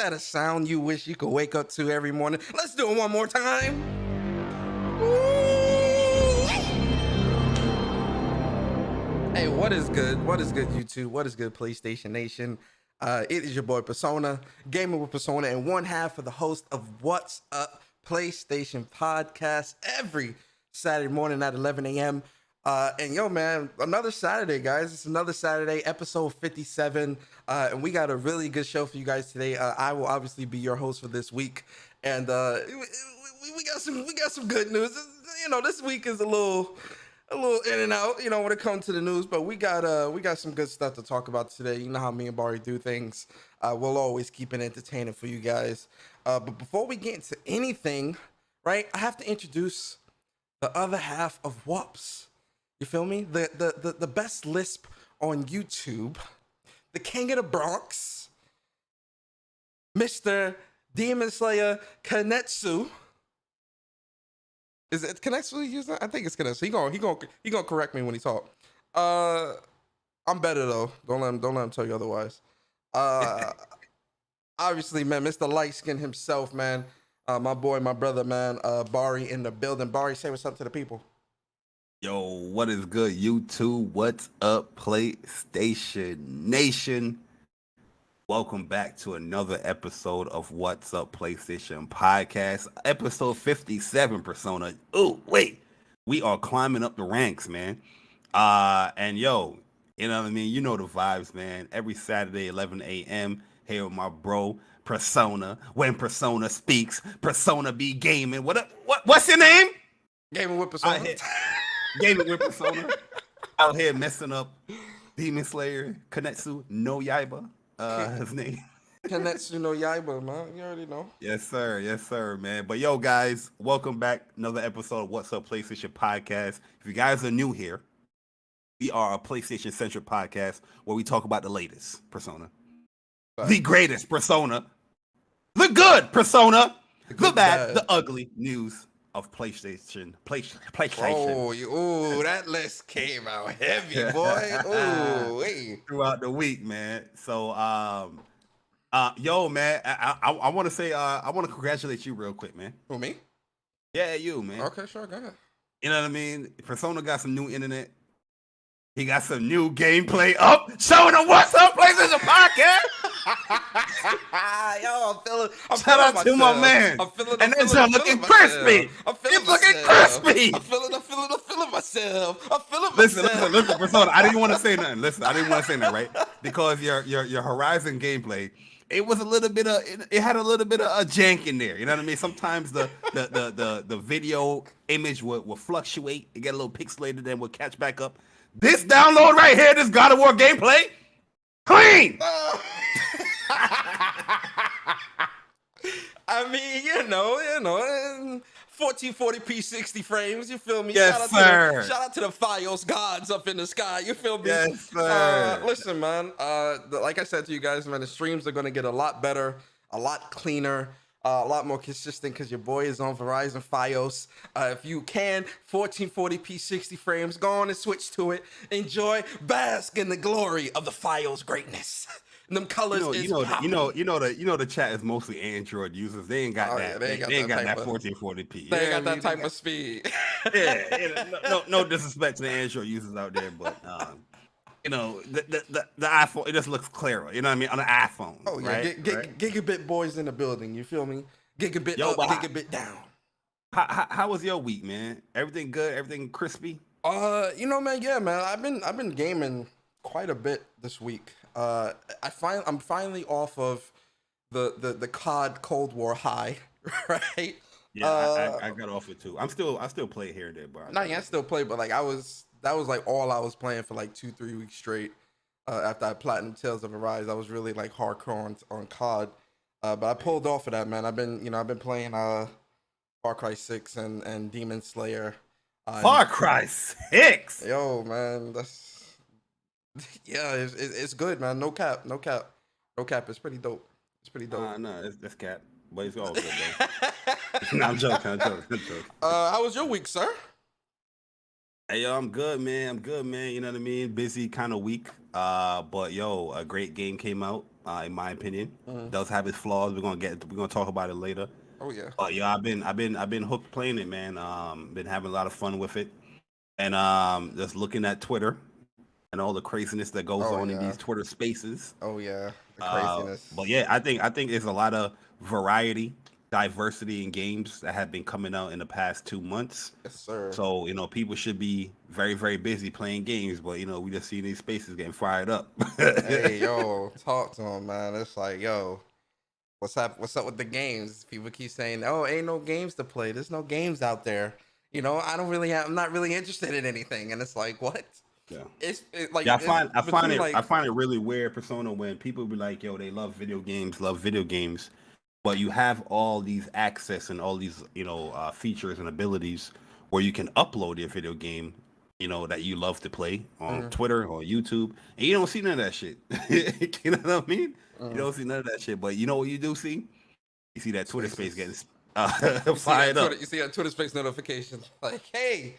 that a sound you wish you could wake up to every morning? Let's do it one more time. Ooh. Hey, what is good? What is good, YouTube? What is good, PlayStation Nation? It is your boy Persona, Gaming with Persona, and one half of the host of What's Up PlayStation podcast every Saturday morning at 11 a.m. And yo, man, another Saturday, guys. It's another Saturday, episode 57. And we got a really good show for you guys today. I will obviously be your host for this week. And we got some good news. You know, this week is a little in and out, you know, when it comes to the news, but we got some good stuff to talk about today. You know how me and Bari do things. We'll always keep it entertaining for you guys. But before we get into anything, right, I have to introduce the other half of WUPS. You feel me? The best lisp on YouTube, the king of the Bronx, Mr. Demon Slayer Kanetsu. Is it Kanetsu he used that? I think it's Kanetsu. He gonna correct me when he talk. I'm better though. Don't let him tell you otherwise. Obviously, man, Mr. Lightskin himself, man. My boy, my brother, man. Bari in the building. Bari, say what's up to the people. Yo, what is good, YouTube? What's up, PlayStation Nation? Welcome back to another episode of What's Up PlayStation Podcast, episode 57, Persona. Oh, wait. We are climbing up the ranks, man. And yo, you know what I mean? You know the vibes, man. Every Saturday, 11 a.m., here with my bro, Persona. When Persona speaks, Persona be gaming. What's your name? Gaming with Persona. Gaming with Persona. Out here messing up Demon Slayer, Kanetsu no Yaiba. His name. Kanetsu no Yaiba, man. You already know. Yes, sir, man. But yo, guys, welcome back. Another episode of What's Up PlayStation Podcast. If you guys are new here, we are a PlayStation-centric podcast where we talk about the latest Persona. Right. The greatest Persona. The good Persona. The bad, the ugly news of PlayStation. Oh, that list came out heavy, boy. Oh, hey. Throughout the week, man. So, yo, man, I want to say, I want to congratulate you real quick, man. Who, me? Yeah, you, man. Okay, sure, go ahead. You know what I mean? Persona got some new internet. He got some new gameplay up, showing them What's Up PlayStation Podcast. Yo, I'm shout out to my man. And then you're looking crispy. He's looking crispy. I'm feeling myself. Listen, Persona. I didn't want to say nothing. Listen, I didn't want to say nothing, right? Because your Horizon gameplay, it was a little bit of, it had a little bit of a jank in there. You know what I mean? Sometimes the video image will fluctuate. It get a little pixelated, then will catch back up. This download right here, this God of War gameplay, clean. I mean, you know, 1440p 60 frames, you feel me? Yes, sir. Shout out to the Fios gods up in the sky, you feel me? Yes, sir. Listen, man, like I said to you guys, man, the streams are going to get a lot better, a lot cleaner, a lot more consistent because your boy is on Verizon Fios. If you can, 1440p 60 frames, go on and switch to it. Enjoy, bask in the glory of the Fios greatness. Them colors you know the chat is mostly Android users. They ain't got that. They ain't got that 1440p. They ain't got that type of speed. No disrespect to the Android users out there, but you know the iPhone, it just looks clearer. You know what I mean, on the iPhone. Oh yeah, right? Gigabit boys in the building. You feel me? Gigabit up, gigabit down. How was your week, man? Everything good? Everything crispy? You know, man. Yeah, man. I've been gaming quite a bit this week. I'm finally off of the COD Cold War high, right? Yeah, I got off it too. I still play here and there, but I still play, but like that was like all I was playing for like 2-3 weeks straight. After I platinum Tales of Arise, I was really like hardcore on COD. But I pulled off of that, man. I've been playing Far Cry 6 and Demon Slayer. Far Cry 6. Yo, man, it's good, man. No cap. It's pretty dope. No, that's cap. But it's all good, though. No, I'm joking. How was your week, sir? Hey, yo, I'm good, man. You know what I mean? Busy kind of week. But yo, a great game came out. in my opinion. Mm. Does have its flaws. We're gonna talk about it later. Oh yeah. But yeah, I've been hooked playing it, man. Been having a lot of fun with it, and just looking at Twitter and all the craziness that goes Oh on in yeah. these Twitter Spaces. Oh yeah. The But craziness. yeah, I think there's a lot of variety, diversity in games that have been coming out in the past 2 months. Yes, sir. So people should be very very busy playing games, but we just see these spaces getting fired up. Hey, yo, talk to him, man. It's like, yo, what's up? What's up with the games? People keep saying, "Oh, ain't no games to play. There's no games out there." I don't really have. I'm not really interested in anything, and it's like, what? Yeah. Like Yeah, it's between I like, find it really weird, Persona, when people be like, "Yo, they love video games," but you have all these access and all these features and abilities where you can upload your video game, that you love to play on mm, Twitter or YouTube, and you don't see none of that shit. You know what I mean? You mm, don't see none of that shit, but you know what you do see? You see that Twitter space getting spaces. fired up. You see that Twitter Space notification, like, hey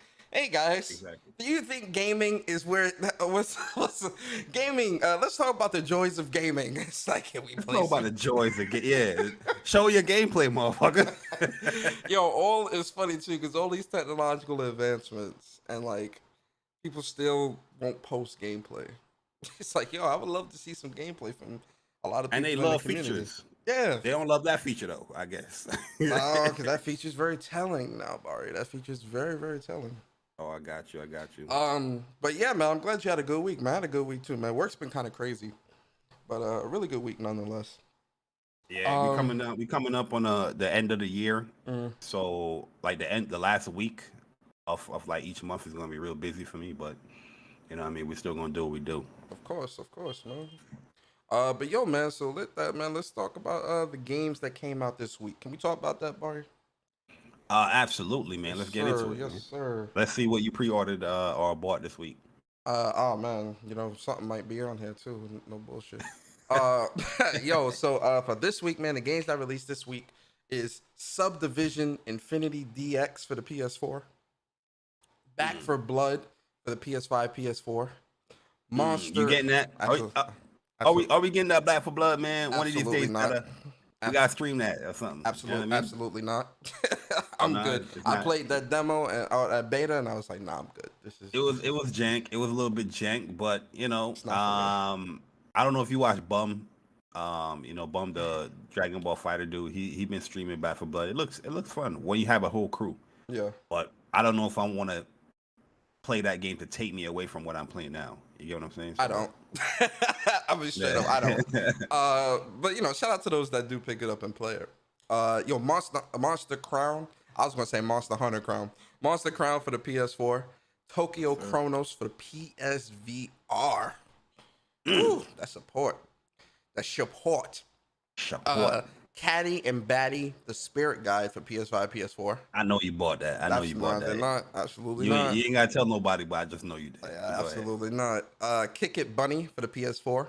guys, Exactly. do you think gaming is where what's gaming? Let's talk about the joys of gaming. It's like, can we Let's play talk about some? the joys of yeah. Show your gameplay, motherfucker. Yo, all is funny too because all these technological advancements and like people still won't post gameplay. It's like, yo, I would love to see some gameplay from a lot of And they people in the love community. features. Yeah. They don't love that feature though, I guess. No, because that feature is very telling now, Bari. That feature is very, very telling. Oh, I got you. I got you. But yeah, man, I'm glad you had a good week, man. I had a good week too, man. Work's been kind of crazy, but a really good week nonetheless. Yeah, we Um, coming up. We coming up on the end of the year, mm, so like the last week of like each month is gonna be real busy for me. But what I mean, we're still gonna do what we do. of course, man. But yo, man, so let's talk about the games that came out this week. Can we talk about that, Bari? Absolutely, man. Yes, Let's get sir. into it, Yes, man. sir. Let's see what you pre-ordered or bought this week. Oh man, something might be on here too. No bullshit. Yo, so for this week, man, the games that released this week is Subdivision Infinity DX for the PS4, Back Mm. for Blood for the PS5, PS4, You Monster. getting that? Absolutely, Are we getting that Black for Blood, man? One of these absolutely days, not. we gotta stream that or something. You know what I mean? Absolutely not. Oh I'm no, good. it's I not. played that demo and at beta, and I was like, nah, I'm good. It was jank. It was a little bit jank, but It's not for me. I don't know if you watch Bum. Bum, the Dragon Ball Fighter dude. He been streaming Back for Blood. It looks fun when you have a whole crew. Yeah, But I don't know if I want to play that game to take me away from what I'm playing now. You get what I'm saying? I So don't. I'm just straight up. I don't. yeah. But shout out to those that do pick it up and play it. Yo, Monster Crown. I was gonna say Monster Hunter Crown. Monster Crown for the PS4. Tokyo Sure. Chronos for the PSVR. Ooh, that's support. That's support. Support. Caddy and Batty, the Spirit Guide for PS5, PS4. I know you bought that. I know you bought They're that. not. Absolutely You ain't, not. you ain't gotta tell nobody, but I just know you did. Yeah, Go ahead. absolutely not. Kick It Bunny for the PS4. Oh,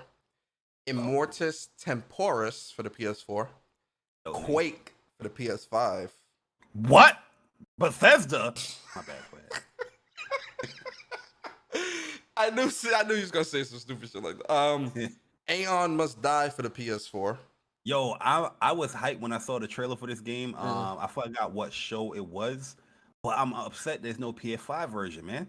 Immortus Temporis for the PS4. no name. Quake for the PS5. What? Bethesda? My bad. Go ahead. I knew you was gonna say some stupid shit like that. Aeon Must Die for the PS4. Yo, I was hyped when I saw the trailer for this game. Mm. I forgot what show it was, but I'm upset there's no PS5 version, man.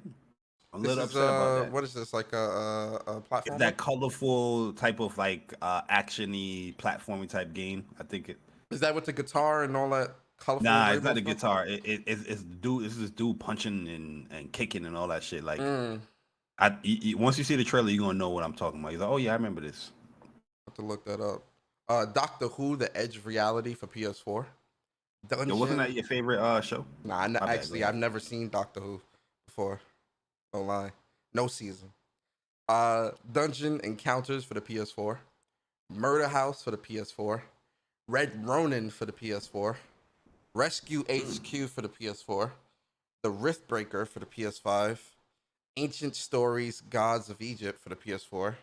I'm a This little is upset about that. what is this, like a It's platform? that colorful type of like actiony platforming type game. I think it. Is that with the guitar and all that colorful? Nah, it's rainbow not the stuff? guitar. It's dude. It's this dude punching and kicking and all that shit. Like Mm. once you see the trailer, you're gonna know what I'm talking about. He's like, oh yeah, I remember this. Have to look that up. Doctor Who: The Edge of Reality for PS4. Yo, wasn't Dungeon. that your favorite show? Nah, My bad, actually, go I've ahead. never seen Doctor Who before. Don't lie. No season. Dungeon Encounters for the PS4. Murder House for the PS4. Red Ronin for the PS4. Rescue HQ for the PS4. The Riftbreaker for the PS5. Ancient Stories Gods of Egypt for the PS4.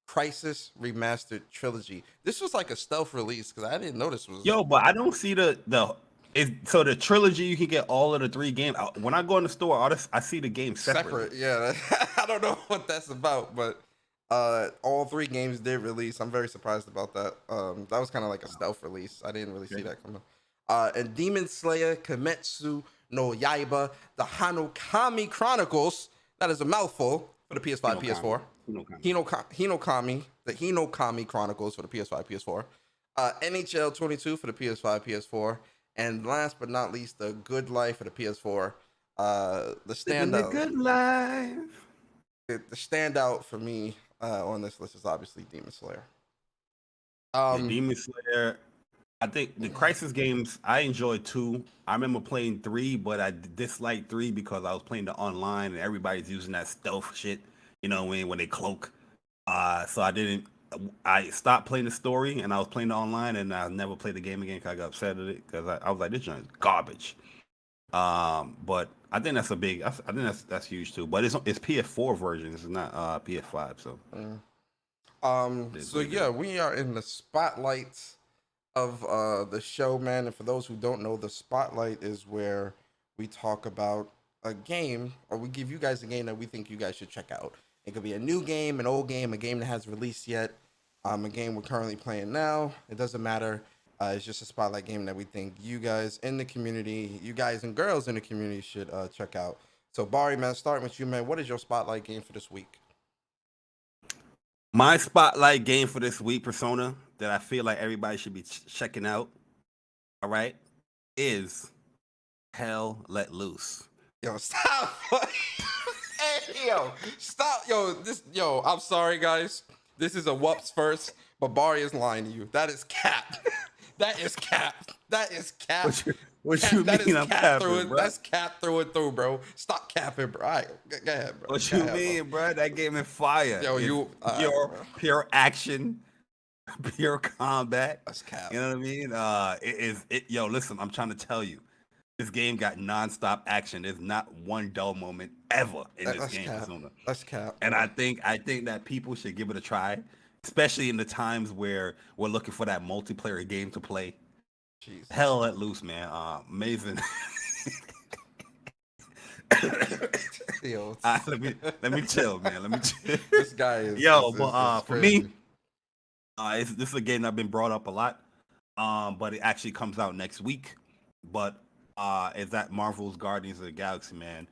Crisis Remastered Trilogy. This was like a stealth release because I didn't know this was Yo, but I don't see so the trilogy you can get all of the 3 games. When I go in the store, I see the game separately. separate. Yeah, I don't know what that's about, but All three games did release. I'm very surprised about that. That was kind of like a stealth release. I didn't really see Okay. that coming. And Demon Slayer Kimetsu no Yaiba, the Hanokami Chronicles. That is a mouthful for the PS5, Hinokami. PS4. Hinokami. The Hinokami Chronicles for the PS5, PS4. NHL 22 for the PS5, PS4. And last but not least, the Good Life for the PS4. The Living the standout, good life. the standout for me on this list is obviously Demon Slayer. Yeah, Demon Slayer. I think the Crisis games I enjoyed too. I remember playing 3, but I disliked 3 because I was playing the online and everybody's using that stealth shit. You know when they cloak. So I didn't. I stopped playing the story and I was playing the online and I never played the game again because I got upset at it because I was like, this joint is garbage. But I think that's a big. I think that's huge too. But it's PS4 version. It's not PS5. So So yeah, we are in the spotlight of the show, man. And for those who don't know, the spotlight is where we talk about a game, or we give you guys a game that we think you guys should check out. It could be a new game, an old game, a game that hasn't released yet, a game we're currently playing now. It doesn't matter. It's just a spotlight game that we think you guys in the community, you guys and girls in the community should check out. So Bari, man, starting with you, man. What is your spotlight game for this week? my spotlight game for this week, Persona, that I feel like everybody should be checking out. All right, is Hell Let Loose. Yo, stop. Hey, yo, stop. Yo, I'm sorry, guys. This is a whoops first, but Bari is lying to you. That is cap. That is cap. That is cap. What Cap, you that mean is I'm cap capping, through it. bro? That's cap through and through, bro. Stop capping, bro. All right, go ahead, bro. What Go you ahead, mean, bro? That game is fire. Yo, It's you pure action, pure combat. that's cap. You know what I mean? It is it. Yo, listen, I'm trying to tell you, this game got nonstop action. There's not one dull moment ever in this That's game, cap. Persona. That's cap. And I think that people should give it a try, especially in the times where we're looking for that multiplayer game to play. Jesus. Hell Let Loose, man. Amazing. Yo, Let me chill, man. Let me chill. this guy is Yo, is but for crazy. me, this is a game that's been brought up a lot. But it actually comes out next week. But it's that Marvel's Guardians of the Galaxy, man.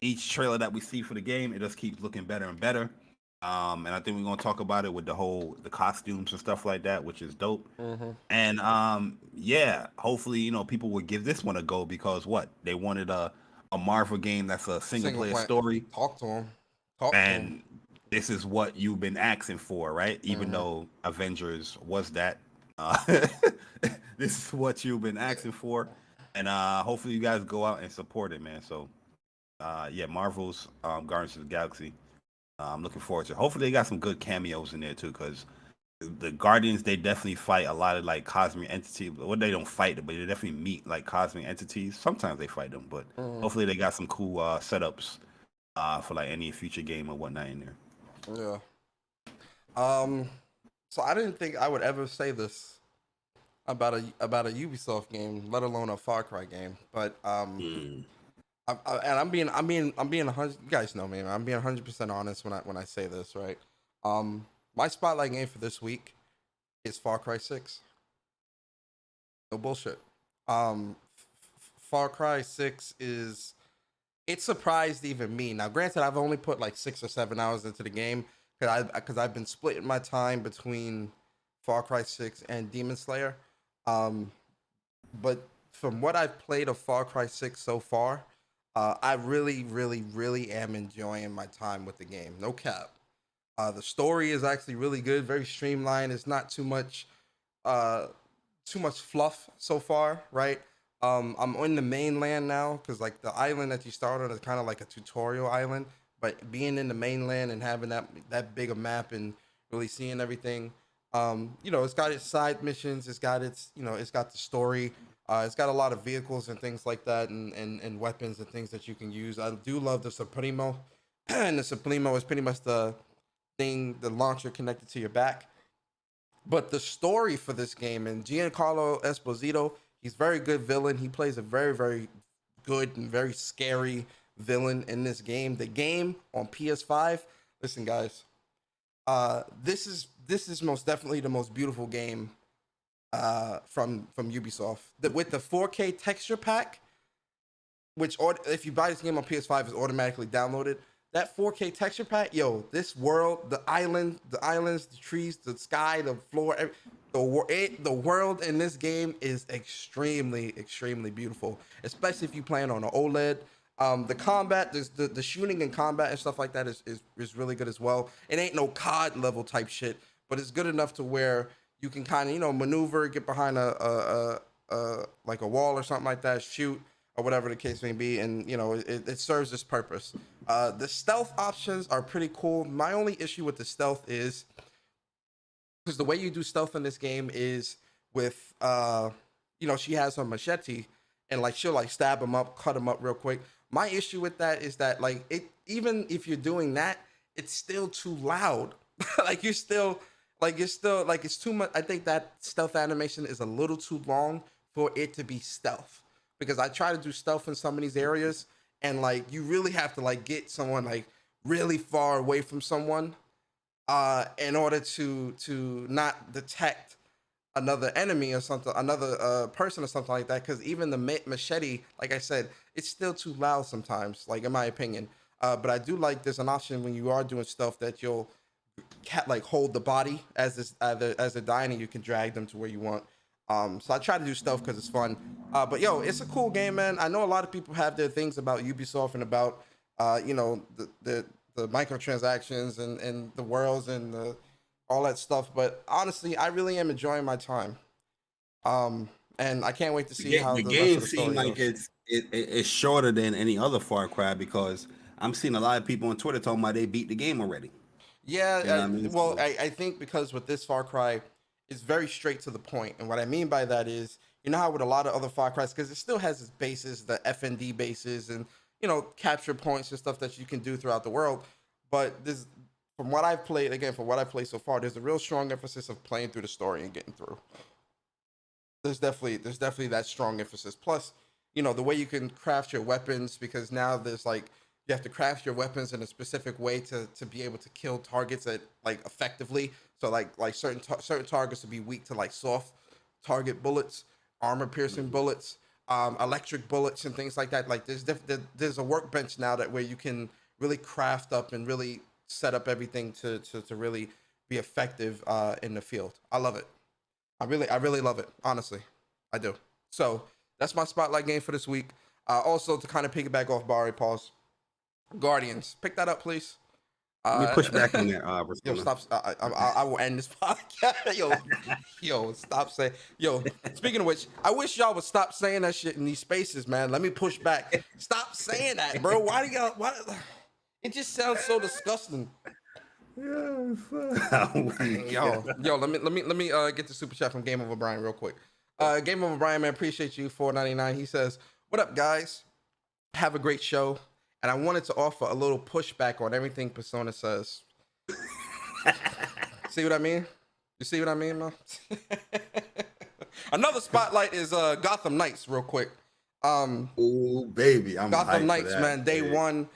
Each trailer that we see for the game, it just keeps looking better and better. And I think we're gonna talk about it with the costumes and stuff like that, which is dope. Mm-hmm. And yeah, hopefully people will give this one a go because they wanted a Marvel game that's a single player story, Talk to him. Talk to him. and this is what you've been asking for, right? Even Mhm. though Avengers was that, this is what you've been asking for, and hopefully you guys go out and support it, man. So yeah, Marvel's Guardians of the Galaxy. I'm looking forward to it. Hopefully they got some good cameos in there too, because the Guardians, they definitely fight a lot of like cosmic entities. Well, they don't fight them, but they definitely meet like cosmic entities. Sometimes they fight them, but hopefully they got some cool setups for like any future game or whatnot in there. Yeah. So I didn't think I would ever say this about a Ubisoft game, let alone a Far Cry game. But and I'm being 100. You guys know me, man. I'm being 100% honest when I say this, right? My spotlight game for this week is Far Cry 6. No bullshit. Far Cry 6 it surprised even me. Now, granted, I've only put like 6 or 7 hours into the game because I've been splitting my time between Far Cry 6 and Demon Slayer. But from what I've played of Far Cry 6 so far, I really, really, really am enjoying my time with the game. No cap. The story is actually really good, very streamlined. It's not too much fluff so far, right? I'm on the mainland now because like the island that you start on is kind of like a tutorial island, but being in the mainland and having that big a map and really seeing everything, it's got its side missions, it's got it's got the story, it's got a lot of vehicles and things like that, and weapons and things that you can use. I do love the Supremo, and the Supremo is pretty much the launcher connected to your back. But the story for this game, and Giancarlo Esposito, he's a very good villain. He plays a very, very good and very scary villain in this game. The game on PS5, listen, guys, This is most definitely the most beautiful game from Ubisoft. With the 4K texture pack, which if you buy this game on PS5 is automatically downloaded. That 4K texture pack, yo, this world, the islands, the trees, the sky, the floor, the world in this game is extremely, extremely beautiful. Especially if you plan on an OLED. The combat, the shooting and combat and stuff like that is really good as well. It ain't no COD level type shit, but it's good enough to where you can kind of maneuver, get behind a like a wall or something like that, shoot or whatever the case may be, and it serves this purpose. The stealth options are pretty cool. My only issue with the stealth is because the way you do stealth in this game is with she has her machete and like she'll like stab him up, cut him up real quick. My issue with that is that like even if you're doing that, it's still too loud. like you're still like it's too much. I think that stealth animation is a little too long for it to be stealth, because I try to do stealth in some of these areas, and like you really have to like get someone like really far away from someone in order to not detect another enemy or something, another person or something like that. Because even the machete, like I said, it's still too loud sometimes, like in my opinion. But I do like there's an option when you are doing stuff that you'll like hold the body as they're dying, and you can drag them to where you want. So I try to do stuff because it's fun. But yo, it's a cool game, man. I know a lot of people have their things about Ubisoft and about the microtransactions and the worlds and all that stuff. But honestly, I really am enjoying my time. And I can't wait to see how The the rest game of the story seems like goes. it's shorter than any other Far Cry, because I'm seeing a lot of people on Twitter talking about they beat the game already. Yeah, You know what I mean? well, So, I think because with this Far Cry, it's very straight to the point. And what I mean by that is, you know how with a lot of other Far Cries, because it still has its bases, the FND bases, and capture points and stuff that you can do throughout the world. But this, from what I've played, again, from what I've played so far, there's a real strong emphasis of playing through the story and getting through. There's definitely that strong emphasis. Plus, the way you can craft your weapons, because now there's like you have to craft your weapons in a specific way to be able to kill targets at like effectively. So like certain targets will be weak to like soft target bullets, armor piercing bullets, electric bullets, and things like that. Like there's a workbench now that where you can really craft up and really set up everything to really be effective in the field. I love it. I really love it. Honestly, I do. So that's my spotlight game for this week. Also, to kind of piggyback off Bari, pause. Guardians, pick that up, please. let me Uh, push back on that, yo, Persona. stop. I will end this podcast. Yo, stop saying. Yo, speaking of which, I wish y'all would stop saying that shit in these spaces, man. Let me push back. Stop saying that, bro. Why do y'all? Why? It just sounds so disgusting. Yes. Yo, let me get the super chat from Game Over Brian real quick. Game Over Brian, man, appreciate you. 4.99. He says, "What up, guys? Have a great show." And I wanted to offer a little pushback on everything Persona says. See what I mean? You see what I mean, man? Another spotlight is Gotham Knights, real quick. Oh baby, I'm Gotham hyped for Knights, that. man. Day one.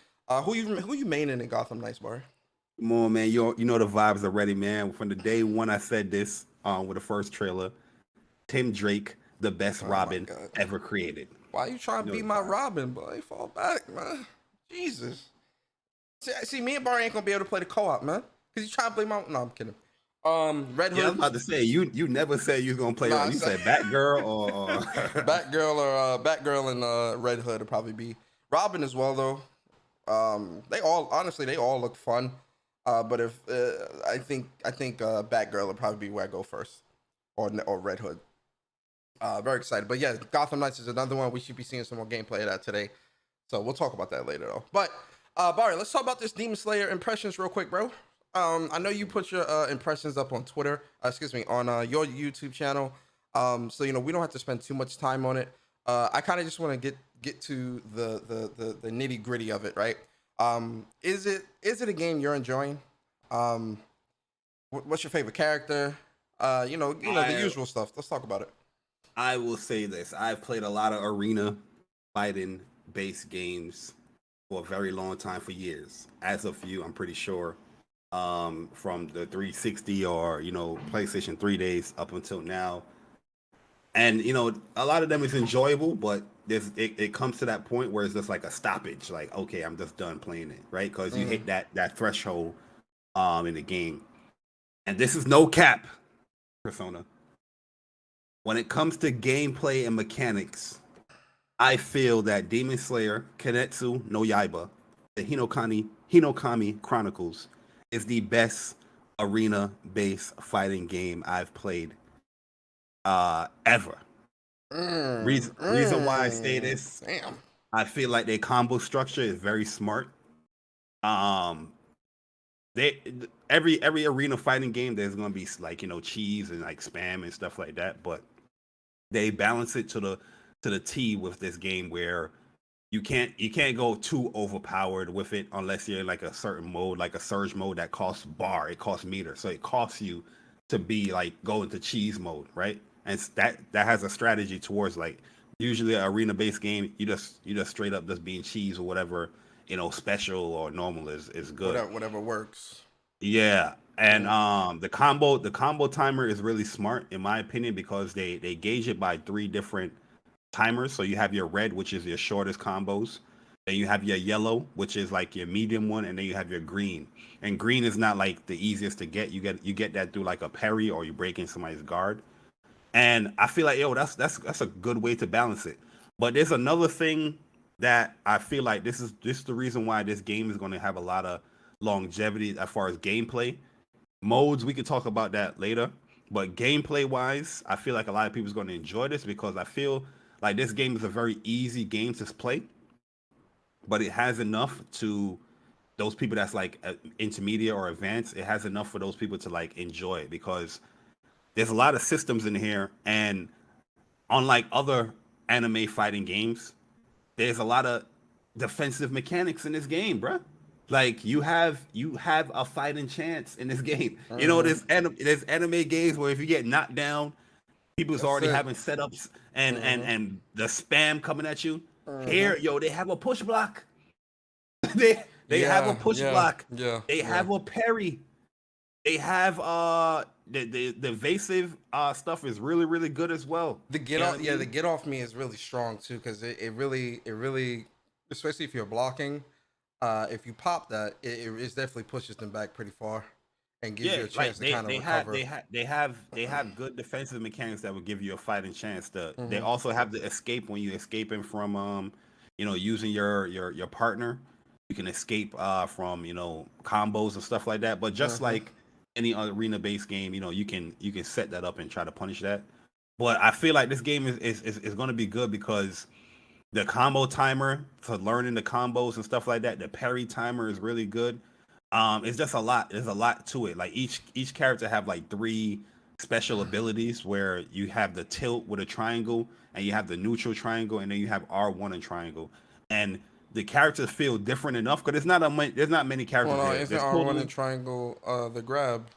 Who you maining in Gotham Knights, Barry? Come on, man. You know the vibes already, man. From the day one I said this with the first trailer. Tim Drake, the best Oh my Robin god. ever created. Why you trying You to know be the my vibes. Robin, boy? Fall back, man. Jesus. See, me and Barry ain't gonna be able to play the co-op, man. Cause you trying to play my. No, I'm kidding. Red Yeah, I was Hood. about to say you never said you was gonna play. Nah, You said Batgirl or Batgirl and Red Hood would probably be Robin as well though. They all look fun. But if I think Batgirl would probably be where I go first, or Red Hood. Very excited. But yeah, Gotham Knights is another one. We should be seeing some more gameplay of that today. So we'll talk about that later though. But Barry, let's talk about this Demon Slayer impressions real quick, bro. I know you put your impressions up on Twitter. Excuse me, on your YouTube channel. So we don't have to spend too much time on it. I kind of just want to get to the nitty gritty of it, right? Is it a game you're enjoying? What's your favorite character? The usual stuff. Let's talk about it. I will say this. I've played a lot of arena fighting based games for a very long time, for years. As of you, I'm pretty sure from the 360 or PlayStation 3 days up until now. And a lot of them is enjoyable, but it comes to that point where it's just like a stoppage. Like, okay, I'm just done playing it, right? Because you hit that threshold in the game. And this is no cap, Persona. When it comes to gameplay and mechanics, I feel that Demon Slayer Kinetsu no Yaiba, the Hinokami Chronicles, is the best arena-based fighting game I've played ever. Reason why I say this, Damn. I feel like their combo structure is very smart. Um, they every arena fighting game there's gonna be like cheese and like spam and stuff like that, but they balance it to the T with this game where you can't go too overpowered with it unless you're in like a certain mode, like a surge mode that costs it costs meter, so it costs you to be like go into cheese mode, right? And that has a strategy towards like usually an arena based game, you just straight up just being cheese or whatever, special or normal is good. Whatever works. Yeah. And the combo timer is really smart in my opinion because they gauge it by 3 different timers. So you have your red, which is your shortest combos. Then you have your yellow, which is like your medium one, and then you have your green. And green is not like the easiest to get. You get that through like a parry or you break in somebody's guard. And I feel like that's a good way to balance it. But there's another thing that I feel like this is the reason why this game is going to have a lot of longevity as far as gameplay. Modes, we could talk about that later. But gameplay wise, I feel like a lot of people is going to enjoy this because I feel like this game is a very easy game to play, but it has enough to those people that's like intermediate or advanced. It has enough for those people to like enjoy it because there's a lot of systems in here, and unlike other anime fighting games, there's a lot of defensive mechanics in this game, bruh. Like you have a fighting chance in this game. There's anime games where if you get knocked down, people's That's already it. having setups and the spam coming at you. Mm-hmm. Here, they have a push block. they have a push block. They have a parry. They have the evasive stuff is really really good as well. The get You know off, what I yeah, the mean? get off me is really strong too, because it really, especially if you're blocking, if you pop that, it definitely pushes them back pretty far, and gives Yeah, you a like chance to kind of recover. they have good defensive mechanics that would give you a fighting chance. They Mm-hmm. also have the escape when you escaping from using your partner. You can escape from combos and stuff like that. But just Mm-hmm. like any arena based game, you can set that up and try to punish that. But I feel like this game is going to be good because the combo timer for learning the combos and stuff like that. The parry timer is really good. It's just a lot. There's a lot to it. Like each character have like 3 special abilities where you have the tilt with a triangle, and you have the neutral triangle, and then you have R1 and triangle. And the characters feel different enough because there's not many Well, characters no, there. isn't There's R1 total and triangle the grab?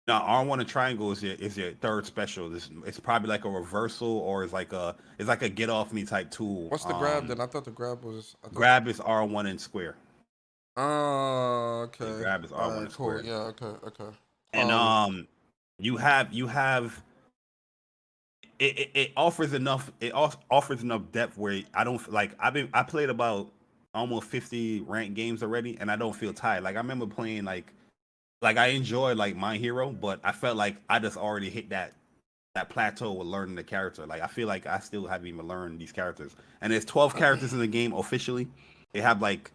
now R1 and triangle is your third special. It's probably like a reversal or it's like a get off me type tool. What's the grab then? I thought the grab was. I thought. Grab is R1 and square. Oh, Yeah, okay. grab is R1 All right, and cool. square. Yeah, okay, okay. And you have it offers enough offers enough depth where I don't like I played about almost 50 ranked games already and I don't feel tired. Like I remember playing like I enjoy like My Hero, but I felt like I just already hit that plateau with learning the character. Like I feel like I still haven't even learned these characters. And there's 12 characters in the game officially. They have like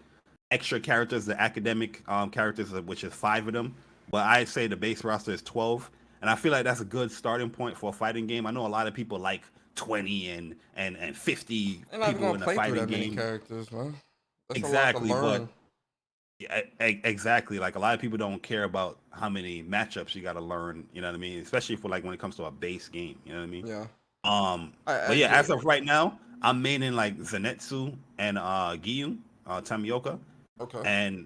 extra characters, the academic characters, which is 5 of them. But I say the base roster is 12, and I feel like that's a good starting point for a fighting game. I know a lot of people like 20 and 50 You're not even people gonna in a play through fighting that many game. characters, man. That's a lot to Exactly, but learn. yeah, exactly. Like a lot of people don't care about how many matchups you got to learn. You know what I mean? Especially for like when it comes to a base game. You know what I mean? Yeah. But yeah, Actually, as of right now, I'm maining like Zenitsu and Giyun, Tamioka, okay. and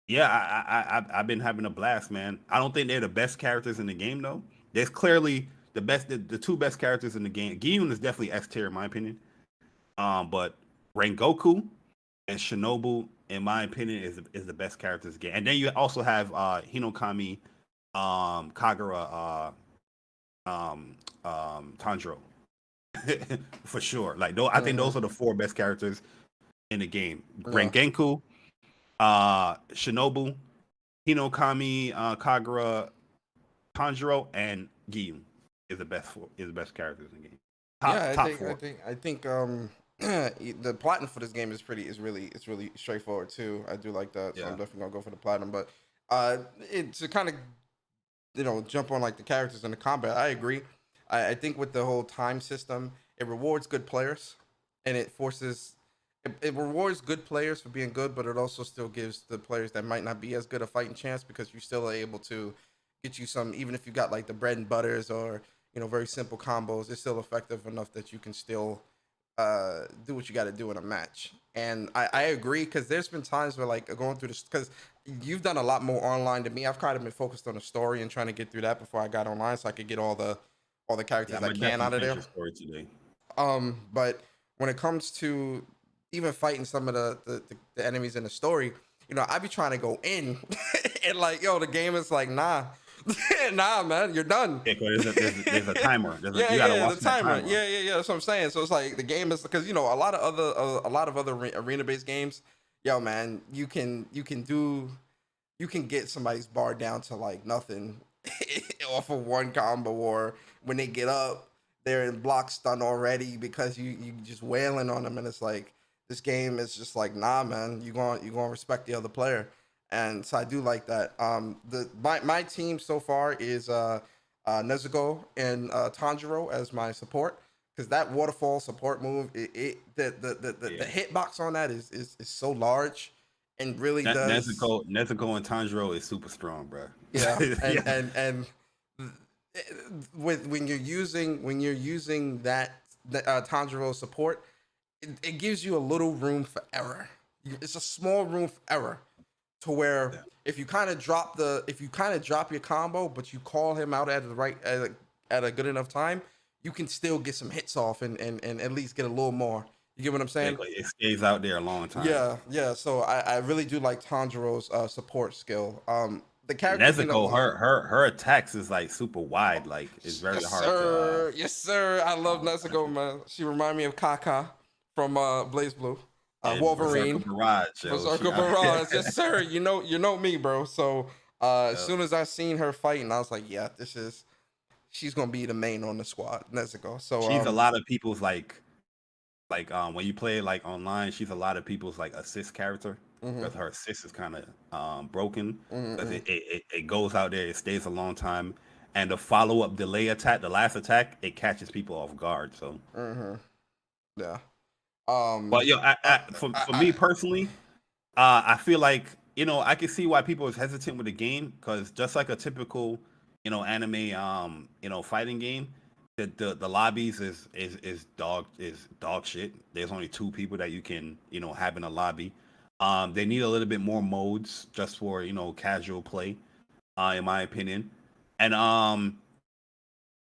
yeah, I've been having a blast, man. I don't think they're the best characters in the game though. There's clearly the 2 best characters in the game. Giyun is definitely S tier in my opinion. But Rengoku and Shinobu, in my opinion, is the best character in this game. And then you also have Hinokami, Kagura, Tanjiro, for sure. Like, I think those are the four best characters in the game. Yeah. Rengenku, Shinobu, Hinokami, Kagura, Tanjiro, and Giyu is the best characters in the game. Top four. I think the platinum for this game is really straightforward too. I do like that, so I'm definitely gonna go for the platinum. But it's to kind of jump on like the characters and the combat. I agree. I think with the whole time system, it rewards good players, and it rewards good players for being good, but it also still gives the players that might not be as good a fighting chance because you still are able to get you some, even if you got like the bread and butters or very simple combos. It's still effective enough that you can still do what you got to do in a match. And I agree because there's been times where like going through this, because you've done a lot more online than me. I've kind of been focused on the story and trying to get through that before I got online so I could get all the characters I can out of there. Story today. But when it comes to even fighting some of the enemies in the story, I be trying to go in and like, the game is like, nah. Nah, man, you're done. Yeah, there's a timer. You gotta watch the timer. Yeah. That's what I'm saying. So it's like the game is, because a lot of other arena-based games, man, you can get somebody's bar down to like nothing off of one combo, or when they get up, they're in block stun already because you just wailing on them, and it's like this game is just like, nah, man, you gonna respect the other player. And so I do like that. My team so far is Nezuko and Tanjiro as my support, because that waterfall support move, the hitbox on that is so large and really does. Nezuko and Tanjiro is super strong, bro. Yeah, and when you're using that Tanjiro support, it gives you a little room for error. It's a small room for error. To where if you kind of drop your combo, but you call him out at a good enough time, you can still get some hits off and at least get a little more. You get what I'm saying? It stays out there a long time. Yeah. So I really do like Tanjiro's support skill. The character Nezuko, her attacks is like super wide, like it's very hard. Yes, sir. I love Nezuko, man. She remind me of Kaka from Blaze Blue. Wolverine, Berserker Barrage, yes sir. You know me, bro. So as soon as I seen her fighting, I was like, yeah, she's gonna be the main on the squad, Nezuko. So she's a lot of people's like when you play like online, she's a lot of people's like assist character, because her assist is kind of broken, because it goes out there, it stays a long time, and the follow up delay attack, the last attack, it catches people off guard. So yeah. But for me personally, I feel like I can see why people is hesitant with the game, because just like a typical anime fighting game, the lobbies is dog shit. There's only 2 people that you can have in a lobby. They need a little bit more modes just for casual play, in my opinion, and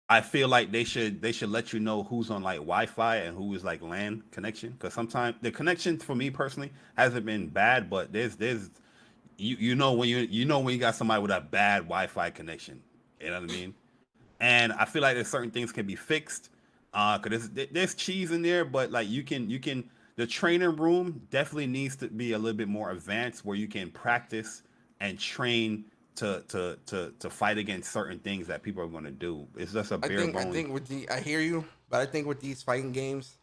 I feel like they should let you know who's on like Wi-Fi and who is like LAN connection, because sometimes the connection for me personally hasn't been bad, but there's when you got somebody with a bad Wi-Fi connection, you know what I mean? And I feel like there's certain things can be fixed, because there's cheese in there, but like you can the training room definitely needs to be a little bit more advanced, where you can practice and train to fight against certain things that people are going to do. It's just a bare bones. I hear you, but I think with these fighting games,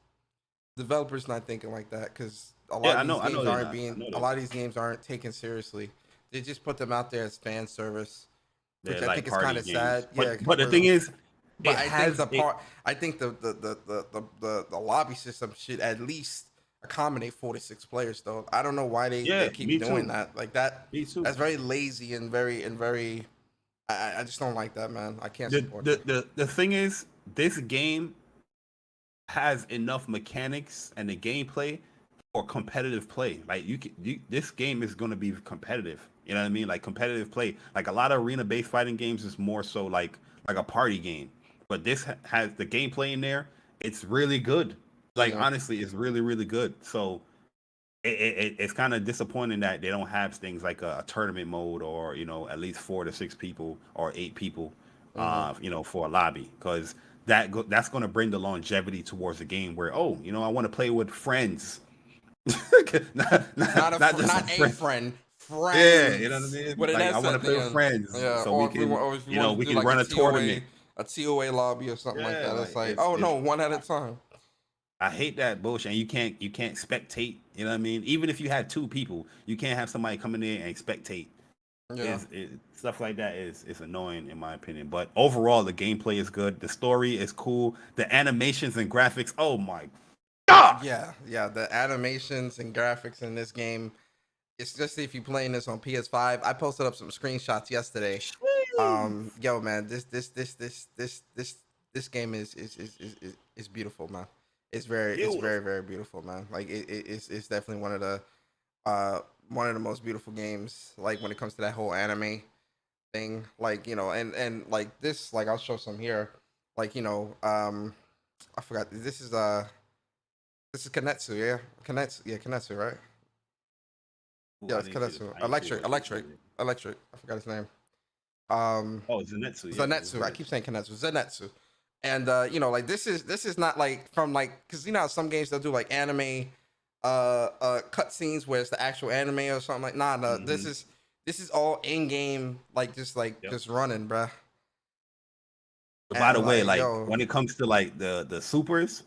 developers not thinking like that, because a lot of these games aren't taken seriously. They just put them out there as fan service, which I think is kind of sad. But the thing is, I think the lobby system should at least accommodate 46 players, though. I don't know why they keep doing that. Like that, that's very lazy and very. I just don't like that, man. I can't support it. The thing is, this game has enough mechanics and the gameplay for competitive play. Like this game is going to be competitive. You know what I mean? Like competitive play. Like a lot of arena-based fighting games is more so like a party game. But this has the gameplay in there. It's really good. Like honestly, it's really, really good. So it's kind of disappointing that they don't have things like a tournament mode, or at least 4 to 6 people or 8 people, Mm-hmm. for a lobby, because that's going to bring the longevity towards the game where, I want to play with friends. Not just a Not a friend. friend, Yeah, you know what I friends mean? with an Like, I S want to at play the with end. friends Yeah, so or we if we can, want, or if we wanted to we do can like run a tournament. A TOA lobby or something like Yeah, that. It's like like, it's oh it's no, one at a time. I hate that bullshit. And you can't spectate. You know what I mean? Even if you had 2 people, you can't have somebody coming in and spectate. Yeah, Stuff like that is annoying in my opinion. But overall, the gameplay is good. The story is cool. The animations and graphics. Oh my god! yeah. The animations and graphics in this game, especially if you're playing this on PS5. I posted up some screenshots yesterday. Jeez. Yo, man, this game is beautiful, man. It's Beautiful. very beautiful, man. Like it's definitely one of the most beautiful games. Like when it comes to that whole anime thing, like and like this, like I'll show some here. Like I forgot. This is Kanetsu, yeah, Kanetsu, right? Ooh, Yeah, it's Kanetsu. I didn't see what you said. Electric. I forgot his name. Um, Oh, Zenitsu. Yeah, it's Zenetsu. I keep Zenitsu. saying Kanetsu. Zenetsu. And like this is not like from like because how some games they'll do like anime cut scenes where it's the actual anime or something like nah. Mm-hmm. This is all in game like Yep. just running, bruh. But by the And way, like like yo, when it comes to like the supers,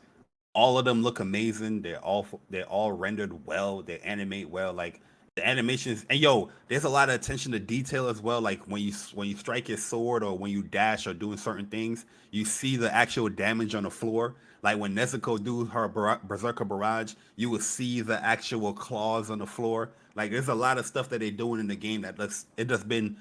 all of them look amazing. They're all rendered well. They animate well. Like the animations, and there's a lot of attention to detail as well. Like when you strike your sword or when you dash or doing certain things, you see the actual damage on the floor. Like when Nezuko do her berserker barrage, you will see the actual claws on the floor. Like there's a lot of stuff that they're doing in the game that looks it just been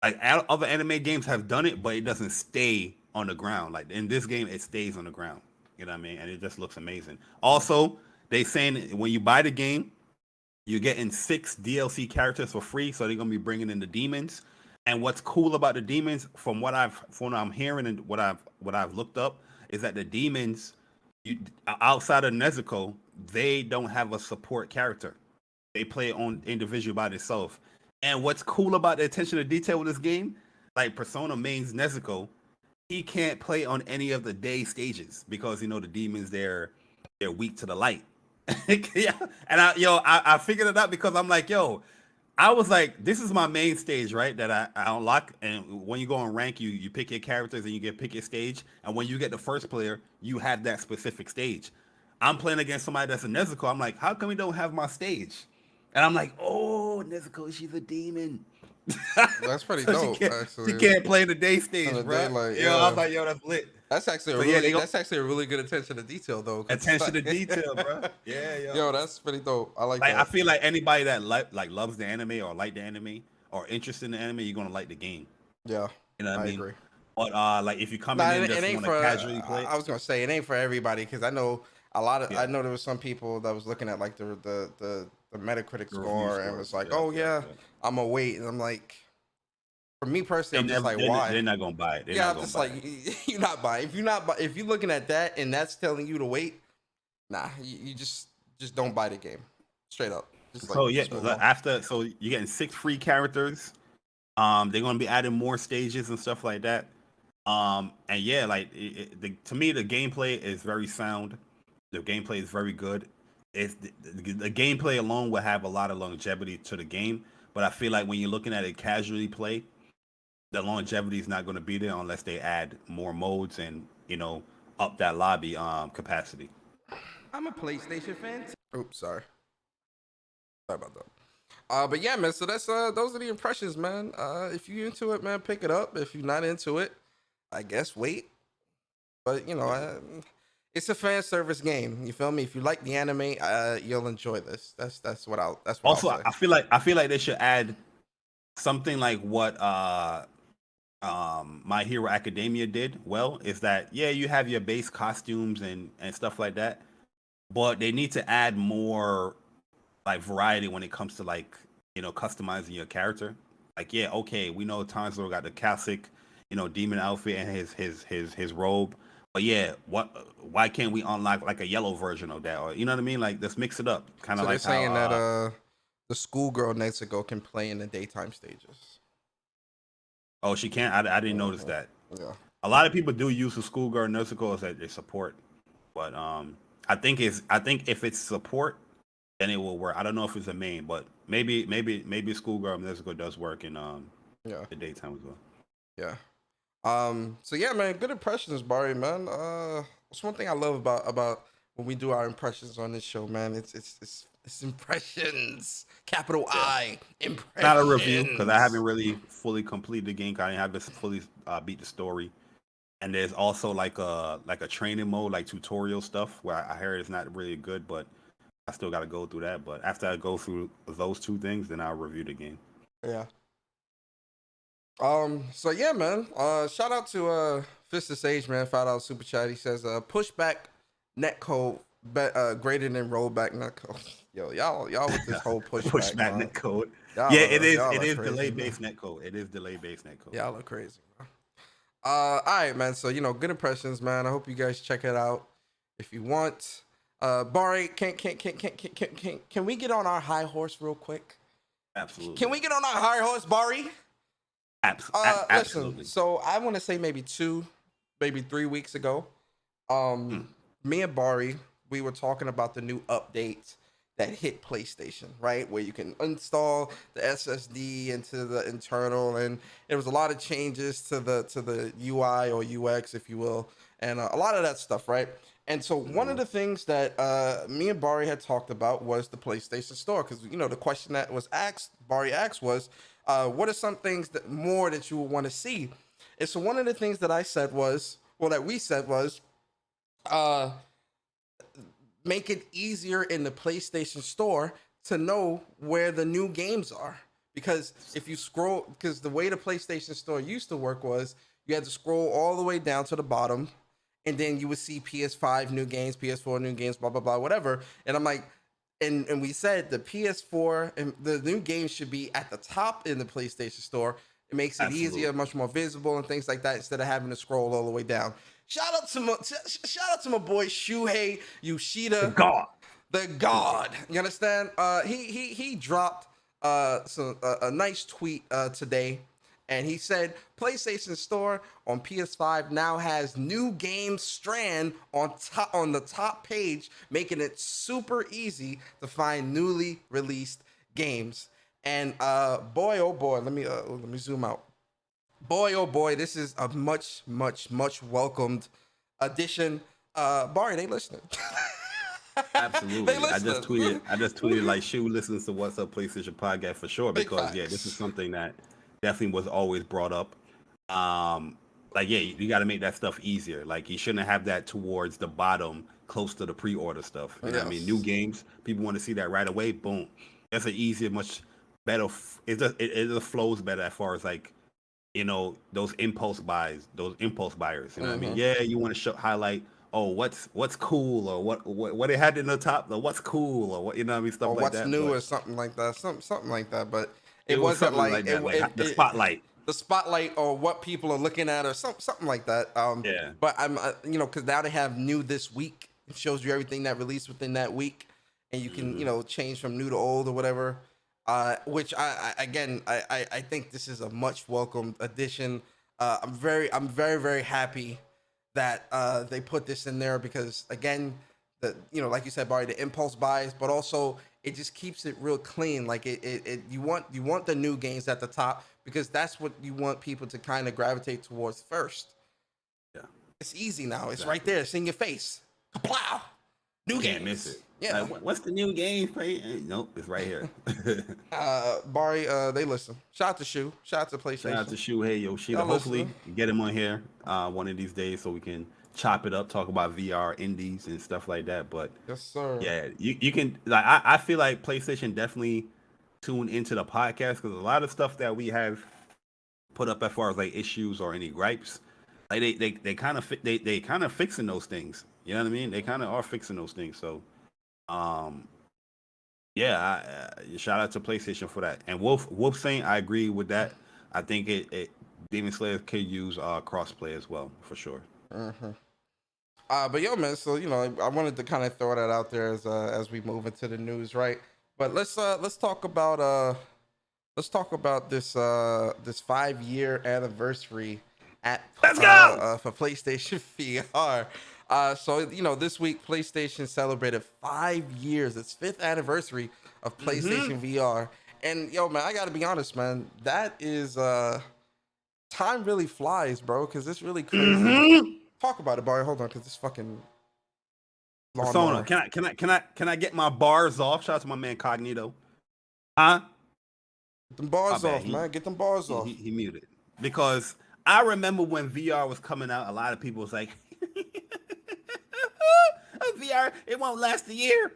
like other anime games have done it, but it doesn't stay on the ground. Like in this game, it stays on the ground. You know what I mean? And it just looks amazing. Also, they saying when you buy the game, you're getting 6 DLC characters for free. So they're gonna be bringing in the demons. And what's cool about the demons, from what I'm hearing and what I've looked up, is that the demons, outside of Nezuko, they don't have a support character. They play on individual by themselves. And what's cool about the attention to detail with this game, like Persona mains Nezuko, he can't play on any of the day stages because the demons they're weak to the light. Yeah, and I figured it out because I'm like, I was like, this is my main stage, right? That I unlock, and when you go on rank, you pick your characters and you get pick your stage, and when you get the first player, you have that specific stage. I'm playing against somebody that's a Nezuko. I'm like, how come we don't have my stage? And I'm like, oh, Nezuko, she's a demon. that's pretty So she dope can't she actually. can't play the day On stage, the bro. daylight, I was yeah. like, that's lit. So yeah, they go That's actually a really good attention to detail though, because it's attention to like, detail, bro. Yeah, yo, that's pretty dope. I like Like I that. feel like anybody that like loves the anime or like the anime or interested in the anime, you're gonna like the game. Yeah, You know what I I mean? agree. But like if you're coming Nah, in it just ain't want for. to casually play I it, was gonna say it ain't for everybody because I know I yeah, know there was some people that was looking at like the Metacritic the review score and was scores, like, yeah, oh yeah, yeah, yeah. I'm gonna wait, and I'm like, for me personally, They I'm just never like, why? they're not gonna buy it. They're Yeah, not I'm gonna just buy like, it. you're not buying. If you're looking at that and that's telling you to wait, nah, you just don't buy the game. Straight up, just like So yeah, just move on. so you're getting 6 free characters. They're gonna be adding more stages and stuff like that. And yeah, like to me, the gameplay is very sound. The gameplay is very good. It's the gameplay alone will have a lot of longevity to the game, but I feel like when you're looking at it casually play, the longevity is not going to be there unless they add more modes and up that lobby capacity. I'm a PlayStation fan. Oops, sorry about that. But yeah, man. So that's those are the impressions, man. If you into it, man, pick it up. If you're not into it, I guess wait. But it's a fan service game. You feel me? If you like the anime, you'll enjoy this. That's what I'll Also, say. I feel like they should add something like what My Hero Academia did well, is that yeah, you have your base costumes and stuff like that, but they need to add more like variety when it comes to like customizing your character. Like yeah, okay, we know Tanzaro got the classic demon outfit and his robe, But yeah, why can't we unlock like a yellow version of that, or you know what I mean? Like let's mix it up, kind of So they're like how saying that the schoolgirl Nezuko can play in the daytime stages. oh she can't. I didn't notice Hmm. that. Yeah. A lot of people do use the schoolgirl nursicle as that they support, but I think if it's support, then it will work. I don't know if it's a main, but maybe schoolgirl nursicle does work in Yeah. the daytime as well. Yeah. So yeah, man, good impressions, Bari, man. It's one thing I love about when we do our impressions on this show, man. It's impressions. Capital Yeah. I Not a review because I haven't impressions. really fully completed the game. I didn't have to fully beat the story. And there's also like a training mode, like tutorial stuff where I heard it's not really good, but I still got to go through that. But after I go through those two things, then I'll review the game. Yeah. So yeah, man. Shout out to Fist of Sage, man. $5 super chat. He says pushback netcode greater than rollback netcode. Yo, y'all with this whole pushback, Pushback man. netcode. Y'all Yeah, are, y'all it are is crazy, delay man. based netcode. It is delay based netcode. Y'all are crazy, man. All right, man. So good impressions, man. I hope you guys check it out if you want. Bari, can we get on our high horse real quick? Absolutely. Can we get on our high horse, Bari? Listen. Absolutely. So I want to say maybe 3 weeks ago, Mm. me and Bari, we were talking about the new update that hit PlayStation, right? Where you can install the SSD into the internal, and there was a lot of changes to the UI or UX, if you will, and a lot of that stuff, right? And so one of the things that me and Bari had talked about was the PlayStation Store, because the question that was asked, Bari asked was, what are some things that more that you would want to see? And so one of the things that I said was, well, that we said was, uh, make it easier in the PlayStation Store to know where the new games are. Because if you scroll, because the way the PlayStation Store used to work was you had to scroll all the way down to the bottom, and then you would see PS5 new games, PS4 new games, blah blah blah, whatever. And I'm like, and we said the PS4 and the new games should be at the top in the PlayStation Store. It makes it Absolutely. easier, much more visible, and things like that instead of having to scroll all the way down. Shout out to my boy Shuhei The Yoshida, God. the God. You understand? He dropped a nice tweet today, and he said PlayStation Store on PS5 now has new game Strand on the top page, making it super easy to find newly released games. And boy, oh boy, let me zoom out. Boy, oh boy, this is a much welcomed addition. Barry, they listening. Absolutely. They listening. I just tweeted like Shu listens to What's Up PlayStation podcast for sure Big because yeah, this is facts. something that definitely was always brought up. Like yeah, you got to make that stuff easier. Like you shouldn't have that towards the bottom, close to the pre-order stuff. You know what I mean? New Yes. games, people want to see that right away. Boom, that's an easier, much better. It just flows better as far as like those impulse buys, those impulse buyers. You know what I mean? Mm-hmm. Yeah, you want to highlight. Oh, what's cool or what they had in the top, or what's cool or what what I mean, stuff Or like what's that. new But or something like that. Something like that. But it it was wasn't something like like that, like the spotlight. the spotlight or what people are looking at or something like that. Yeah. But I'm because now they have new this week. It shows you everything that released within that week, and you can Hmm. change from new to old or whatever. Which I think this is a much welcome addition. I'm very happy that they put this in there because again, like you said, Barry, the impulse buys, but also it just keeps it real clean. Like you want the new games at the top because that's what you want people to kind of gravitate towards first. Yeah. It's easy now. It's right Exactly. there. It's in your face. Kaplow! New Can't miss it. games. Yeah. Like what's the new game? Nope, it's right here. Barry, they listen. Shout out to Shu. Shout out to Shout out PlayStation. to Shuhei Yoshida. Y'all Hopefully listening? get him on here one of these days so we can chop it up, talk about VR indies and stuff like that. But Yes, sir. yeah, you can like I feel like PlayStation definitely tune into the podcast because a lot of stuff that we have put up as far as like issues or any gripes, like they kind of they kind of fixing those things. You know what I mean? They kind of are fixing those things. So um yeah, shout out to PlayStation for that. And Wolf saying I agree with that. I think it Demon Slayer could use crossplay as well for sure. Mm-hmm. But yo, man. So I wanted to kind of throw that out there as we move into the news, right? But let's talk about this 5 year anniversary at Let's go. for PlayStation VR. So this week PlayStation celebrated 5 years. Its fifth anniversary of Mm-hmm. PlayStation VR. And yo, man, I gotta be honest, man. That is time really flies, bro. Because it's really crazy. Mm-hmm. Talk about it, Barry. Hold on, because this fucking Persona, lawnmower. can I get my bars off? Shout out to my man Cognito. Huh? Get them My bars bad. off, man. Get them bars He, he off. he muted because I remember when VR was coming out. A lot of people was like, VR, it won't last a year.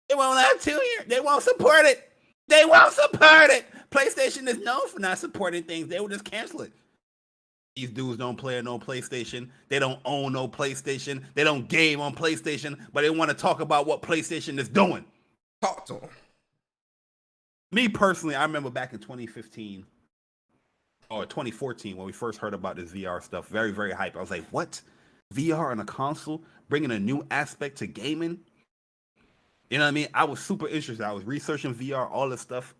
It won't last 2 years. They won't support it. They won't support it. PlayStation is known for not supporting things. They will just cancel it. These dudes don't play on no PlayStation. They don't own no PlayStation. They don't game on PlayStation, but they want to talk about what PlayStation is doing. Talk to him. Me personally, I remember back in 2015 or 2014 when we first heard about this VR stuff. Very, very hype. I was like, what? VR on a console? Bringing a new aspect to gaming? You know what I mean? I was super interested. I was researching VR, all this stuff.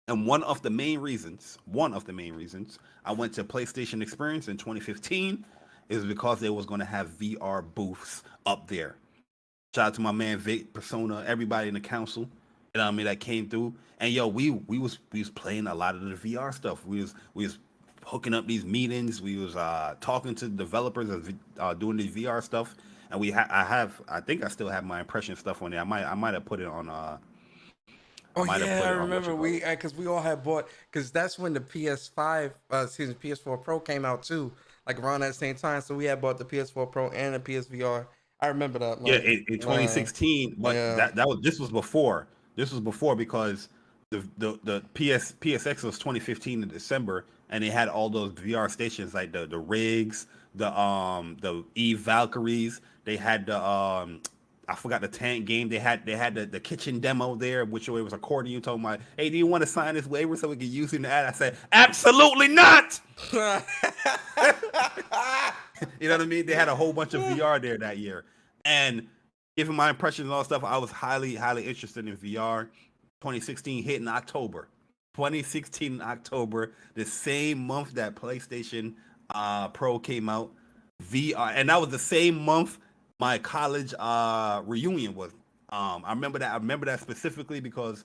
And one of the main reasons, I went to PlayStation Experience in 2015 is because they was going to have VR booths up there. Shout out to my man Vic, Persona, everybody in the council. You know what I mean? That came through. And yo, we was playing a lot of the VR stuff. We was hooking up these meetings. We was talking to developers of doing the VR stuff. And I think I still have my impression stuff on there. I might have put it on I Oh might have yeah, put I it on what you remember call it. because we all had bought because that's when the PS5, PS4 Pro came out too, like around that same time. So we had bought the PS4 Pro and the PSVR. I remember that, Yeah, man. in Man, 2016, but yeah. that was this was before. This was before because the PSX was 2015 in December, and they had all those VR stations like the rigs, the Eve Valkyries. They had the I forgot the tank game. They had the kitchen demo there, which was accordion. Talking about, hey, do you want to sign this waiver so we can use it in the ad? I said, absolutely not. You know what I mean? They had a whole bunch of VR there that year. And given my impressions and all stuff, I was highly, highly interested in VR. 2016 hit in October. 2016 in October, the same month that PlayStation Pro came out. VR, and that was the same month my college reunion was. I remember that. I remember that specifically because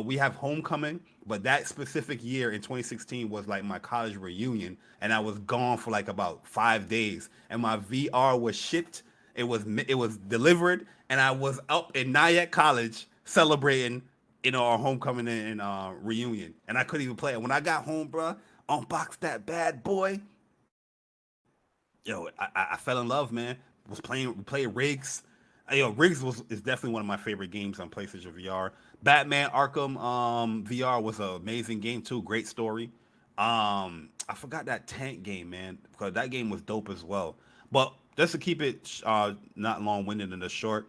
we have homecoming, but that specific year in 2016 was like my college reunion, and I was gone for like about 5 days, and my VR was shipped. It was delivered, and I was up in Nyack College celebrating, our homecoming and reunion, and I couldn't even play it. When I got home, bro, unboxed that bad boy. Yo, I fell in love, man. Was playing Riggs. Riggs is definitely one of my favorite games on PlayStation VR. Batman Arkham VR was an amazing game too. Great story. I forgot that tank game, man, because that game was dope as well. But just to keep it not long-winded and short,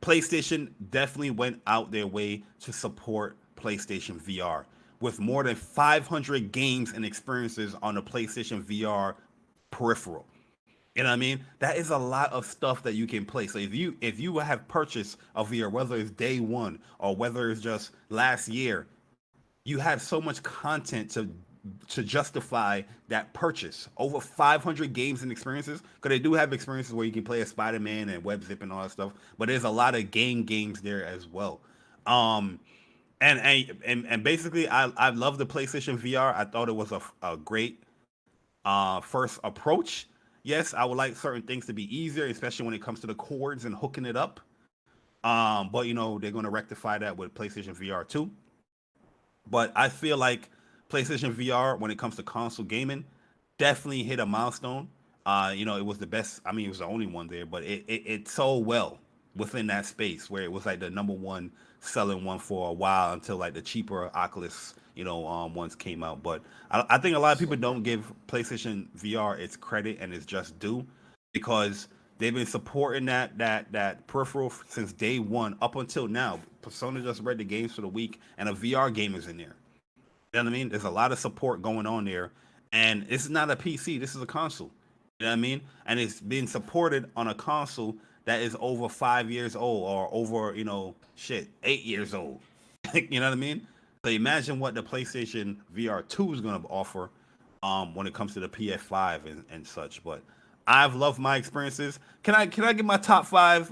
PlayStation definitely went out their way to support PlayStation VR with more than 500 games and experiences on the PlayStation VR peripheral. You know what I mean? That is a lot of stuff that you can play. So if you have purchased a VR, whether it's day one or whether it's just last year, you have so much content to justify that purchase. Over 500 games and experiences, because they do have experiences where you can play as Spider-Man and web zip and all that stuff. But there's a lot of games there as well. Um, and basically, I love the PlayStation VR. I thought it was a great first approach. Yes, I would like certain things to be easier, especially when it comes to the cords and hooking it up. But they're going to rectify that with PlayStation VR 2. But I feel like PlayStation VR, when it comes to console gaming, definitely hit a milestone. It was the best. I mean, it was the only one there, but it sold well within that space where it was like the number one selling one for a while until like the cheaper Oculus, ones came out. But I think a lot of people don't give PlayStation VR its credit and its just due because they've been supporting that peripheral since day one up until now. Persona just read the games for the week, and a VR game is in there. You know what I mean? There's a lot of support going on there, and this is not a PC. This is a console. You know what I mean? And it's being supported on a console that is over 5 years old or over, 8 years old. You know what I mean? So imagine what the PlayStation VR 2 is going to offer when it comes to the PS5 and such. But I've loved my experiences. Can I give my top five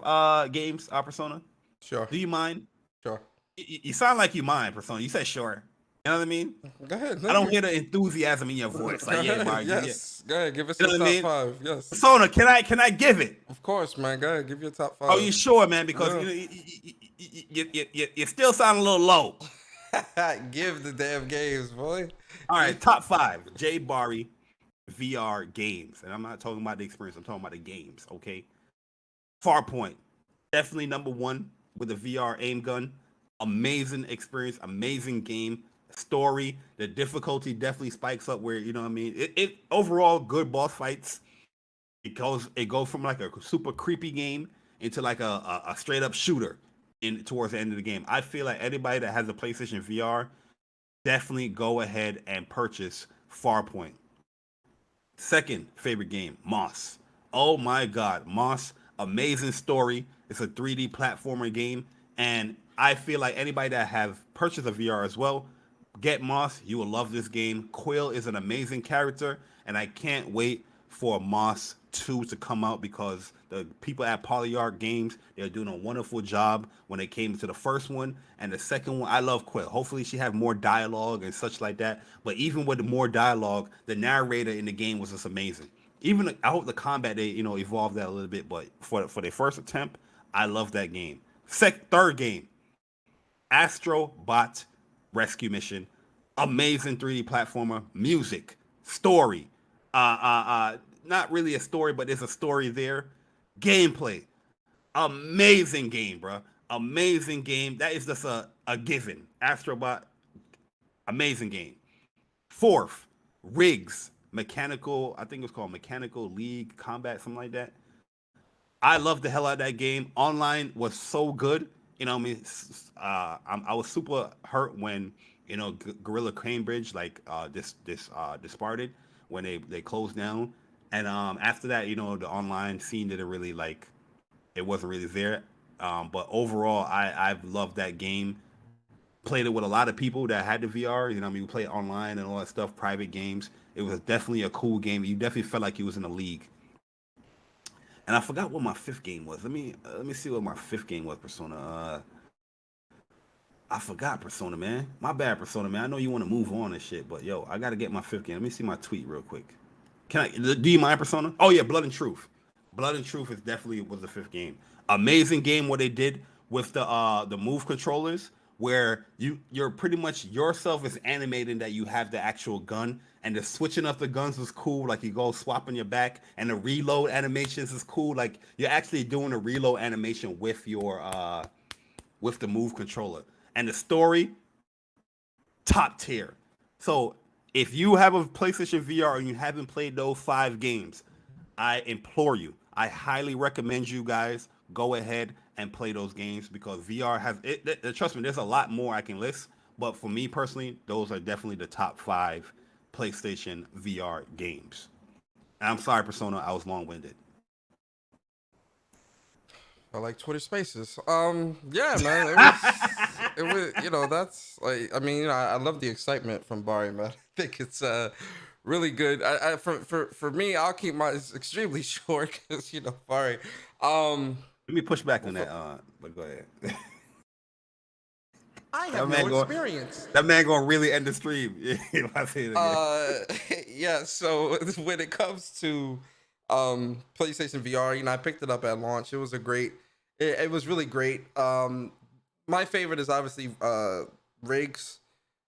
games, Persona? Sure, Do you mind? sure. You sound like you mind, Persona. You said sure. You know what I mean? Go ahead. I No, don't hear the enthusiasm in your voice. go Like, yeah, ahead. Barry, give me it. Yes. Go ahead. Give us You your know what I top mean? five. Yes. Persona, can I give it? Of course, man. Go ahead. Give your top Oh, five. you sure, man? Because Yeah. you still sound a little low. Give the damn games, boy. All right, top five Jay Bari VR games, and I'm not talking about the experience. I'm talking about the games. Okay, Farpoint, definitely number one with the VR aim gun. Amazing experience, amazing game. Story, the difficulty definitely spikes up where you know what I mean. It overall good boss fights. It goes from like a super creepy game into like a straight up shooter in towards the end of the game. I feel like anybody that has a PlayStation VR definitely go ahead and purchase Farpoint. Second favorite game, Moss. Oh my God, Moss, amazing story. It's a 3D platformer game, and I feel like anybody that have purchased a VR as well, get Moss. You will love this game. Quill is an amazing character, and I can't wait for Moss 2 to come out because the people at Polyarc Games, they're doing a wonderful job when it came to the first one and the second one. I love Quill. Hopefully she have more dialogue and such like that. But even with the more dialogue, the narrator in the game was just amazing. Even I hope the combat they evolved that a little bit. But for their first attempt, I love that game. Third game, Astro Bot Rescue Mission, amazing 3D platformer, music, story, not really a story, but there's a story there. Gameplay, amazing game, bro. Amazing game. That is just a given. Astrobot, amazing game. Fourth, Rigs, mechanical. I think it was called Mechanical League Combat, something like that. I love the hell out of that game. Online was so good. You know, what I mean, I was super hurt when Gorilla Cambridge disparted when they closed down, and after that, the online scene didn't really it wasn't really there. But overall, I've loved that game. Played it with a lot of people that had the VR. You know, what I mean, we played online and all that stuff, private games. It was definitely a cool game. You definitely felt like you was in a league. And I forgot what my fifth game was. Let me see what my fifth game was. Persona. I forgot Persona, man. My bad, Persona, man. I know you want to move on and shit, but yo, I gotta get my fifth game. Let me see my tweet real quick. Can I? Do you mind, Persona? Oh yeah, Blood and Truth. Blood and Truth is definitely was the fifth game. Amazing game. What they did with the move controllers, where you're pretty much yourself is animating that you have the actual gun, and the switching up the guns was cool. Like you go swapping your back, and the reload animations is cool. Like you're actually doing a reload animation with the move controller, and the story top tier. So if you have a PlayStation VR and you haven't played those 5 games, I implore you, I highly recommend you guys go ahead and play those games because VR has it. Trust me, there's a lot more I can list, but for me personally, those are definitely the top 5 PlayStation VR games. And I'm sorry, Persona, I was long-winded. I like Twitter Spaces. Yeah, man. It was. That's like. I mean, I love the excitement from Bari, man. I think it's really good. For me, I'll keep mine extremely short because Bari. Let me push back on that. But go ahead. I have no experience. That man gonna really end the stream if I say it again. Yeah. So when it comes to PlayStation VR, I picked it up at launch. It was it was really great. My favorite is obviously Rigs.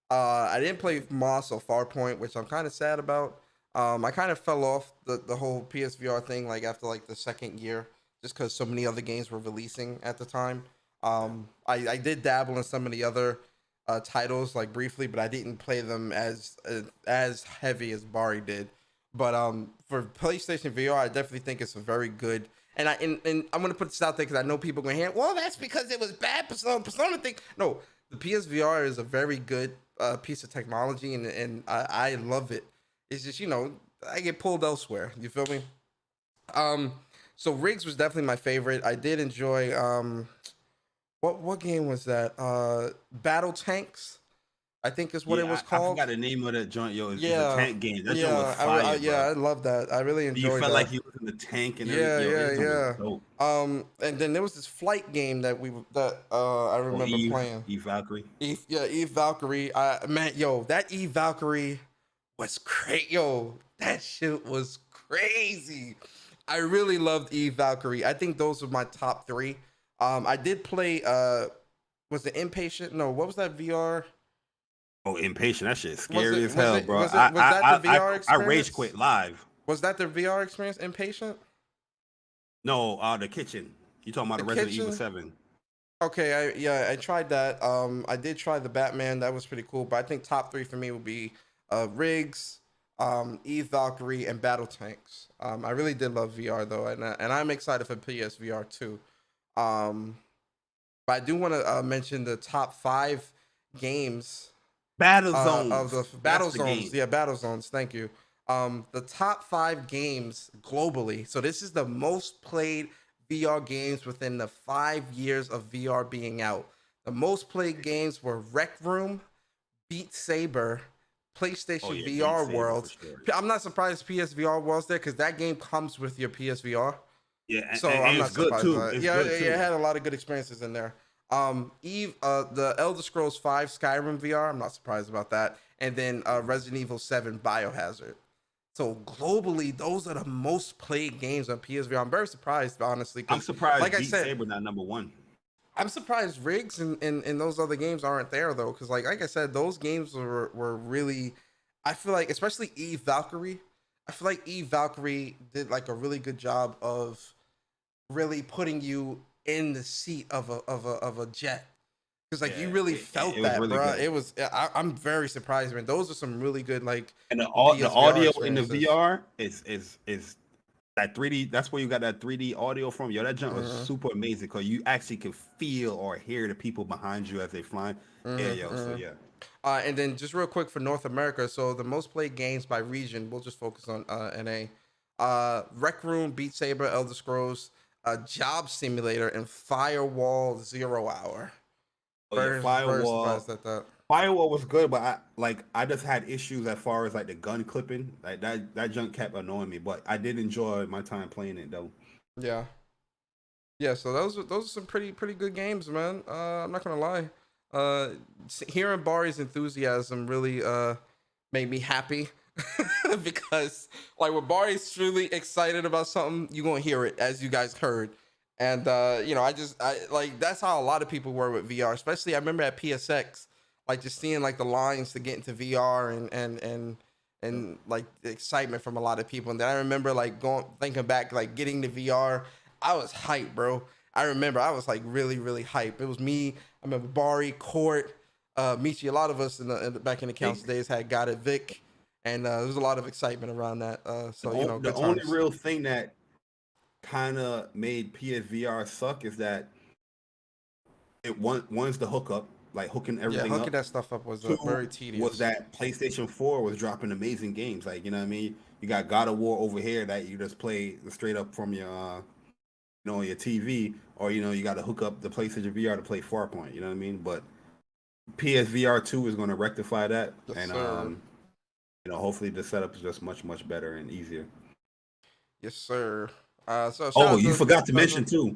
I didn't play Moss or Farpoint, which I'm kind of sad about. I kind of fell off the whole PSVR thing after the second year, just because so many other games were releasing at the time. I did dabble in some of the other titles briefly, but I didn't play them as heavy as Bari did. But for PlayStation VR, I definitely think it's a very good. And I'm gonna put this out there because I know people are gonna hear, well, that's because it was bad Persona thing. No, the PSVR is a very good piece of technology, and I love it. It's just I get pulled elsewhere. You feel me? So Riggs was definitely my favorite. I did enjoy what game was that? Battle Tanks, I think is what it was Yeah, I called. forgot the name of that joint. Yo, it's a Yeah, tank game. That joint was yeah, fire, yeah, bro. I love that. I really You enjoyed felt that. like you was in the tank and everything. Yeah, Yo, yeah, that joint was yeah. dope. And then there was this flight game that I Oh, remember playing. Eve Valkyrie. Eve Valkyrie. Man, yo, that Eve Valkyrie was great. Yo, that shit was crazy. I really loved Eve Valkyrie. I think those were my top three. I did play. Was it Impatient? No, what was that VR? Oh, impatient. That shit Was scary it? as Was hell, it? bro. Was it? Was that the VR I rage experience? quit live. Was that the VR experience? Impatient? No, the kitchen. You talking about The the Resident Evil kitchen? 7? Okay, I tried that. I did try the Batman. That was pretty cool. But I think top three for me would be Riggs, Eve Valkyrie, and Battle Tanks. I really did love VR though, and I'm excited for PSVR too. Um, but I do want to mention the top five games Battle of Zones. the That's battle the zones. game. Yeah, battle zones. Thank you. The top five games globally. So this is the most played VR games within the 5 years of VR being out. The most played games were Rec Room, Beat Saber, Oh PlayStation yeah, Beat VR Saber for World. sure. I'm not surprised PSVR World's there because that game comes with your PSVR. Yeah, So and I'm it's not good surprised too. by it. It's Yeah, good it too. had a lot of good experiences in there. Eve, the Elder Scrolls 5 Skyrim VR. I'm not surprised about that. And then Resident Evil 7 Biohazard. So globally, those are the most played games on PSVR. I'm very surprised, honestly, I'm because like surprised I Beat said, Saber not number one. I'm surprised Riggs and those other games aren't there though, because like I said, those games were really. I feel like, especially Eve Valkyrie. I feel like Eve Valkyrie did like a really good job of really putting you in the seat of a jet, because like you Yeah, really it felt was that, really bro. good. It was. I'm very surprised, man. Those are some really good like And the PSVR audio in the experiences. VR is that 3D. That's where you got that 3D audio from. Yo, that jump was Hmm. super amazing because you actually can feel or hear the people behind you as they flying. Yeah, Hmm. yo. So Hmm. yeah. And then just real quick for North America, so the most played games by region, we'll just focus on NA. Rec Room, Beat Saber, Elder Scrolls, Job Simulator, and Firewall Zero Hour. Oh yeah, Very Firewall. surprised at that. Firewall was good, but I just had issues as far as like the gun clipping. Like that junk kept annoying me. But I did enjoy my time playing it though. Yeah, yeah. So those are some pretty good games, man. I'm not gonna lie. Hearing Bari's enthusiasm really made me happy because like when Bari's truly excited about something, you're gonna hear it, as you guys heard. And I like that's how a lot of people were with VR, especially I remember at PSX, like just seeing like the lines to get into VR and like the excitement from a lot of people. And then I remember like going thinking back, like getting the VR, I was hyped, bro. I remember I was like really hyped. It was me. I remember Bari, Court, Michi. A lot of us back in the council days had got it, Vic, and there was a lot of excitement around that. So The good only times. real thing that kind of made PSVR suck is that one's the hookup, like hooking Yeah, everything hooking up. that stuff up was Two very was tedious. that PlayStation 4 was dropping amazing games. Like, you know what I mean? You got God of War over here that you just play straight up from your your TV, or you got to hook up the PlayStation VR to play Farpoint. You know what I mean? But PSVR 2 is going to rectify that, Yes, and sir. hopefully the setup is just much better and easier. Yes, sir. So shout Oh, out you to. forgot to mention too.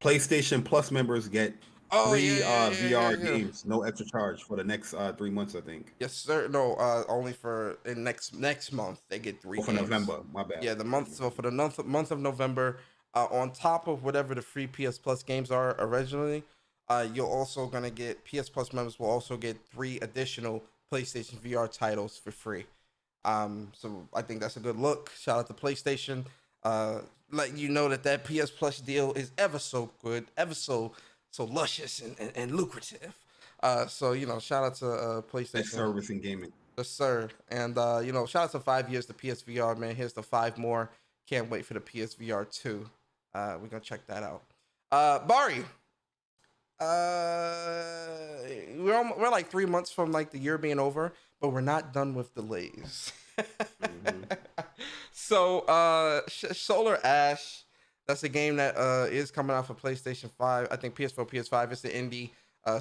PlayStation Plus members get Oh yeah, free yeah, yeah, yeah, VR yeah. games, no extra charge for the next 3 months, I think. Yes, sir. No, only for in next month they get three Or for games. November, my bad. Yeah, the month. So for the month of November, on top of whatever the free PS Plus games are originally, you're also gonna get PS Plus members will also get three additional PlayStation VR titles for free. So I think that's a good look. Shout out to PlayStation. Let you know that PS Plus deal is ever so good, ever so luscious and lucrative. So shout out to Next PlayStation. service in gaming. Yes, sir. And shout out to 5 years to PSVR, man. Here's the five more. Can't wait for the PSVR 2. We're gonna check that out. Bari, we're like 3 months from like the year being over, but we're not done with delays. Hmm. So, SolarAsh, that's a game that is coming out for PlayStation 5. I think PS4, PS5. It's the indie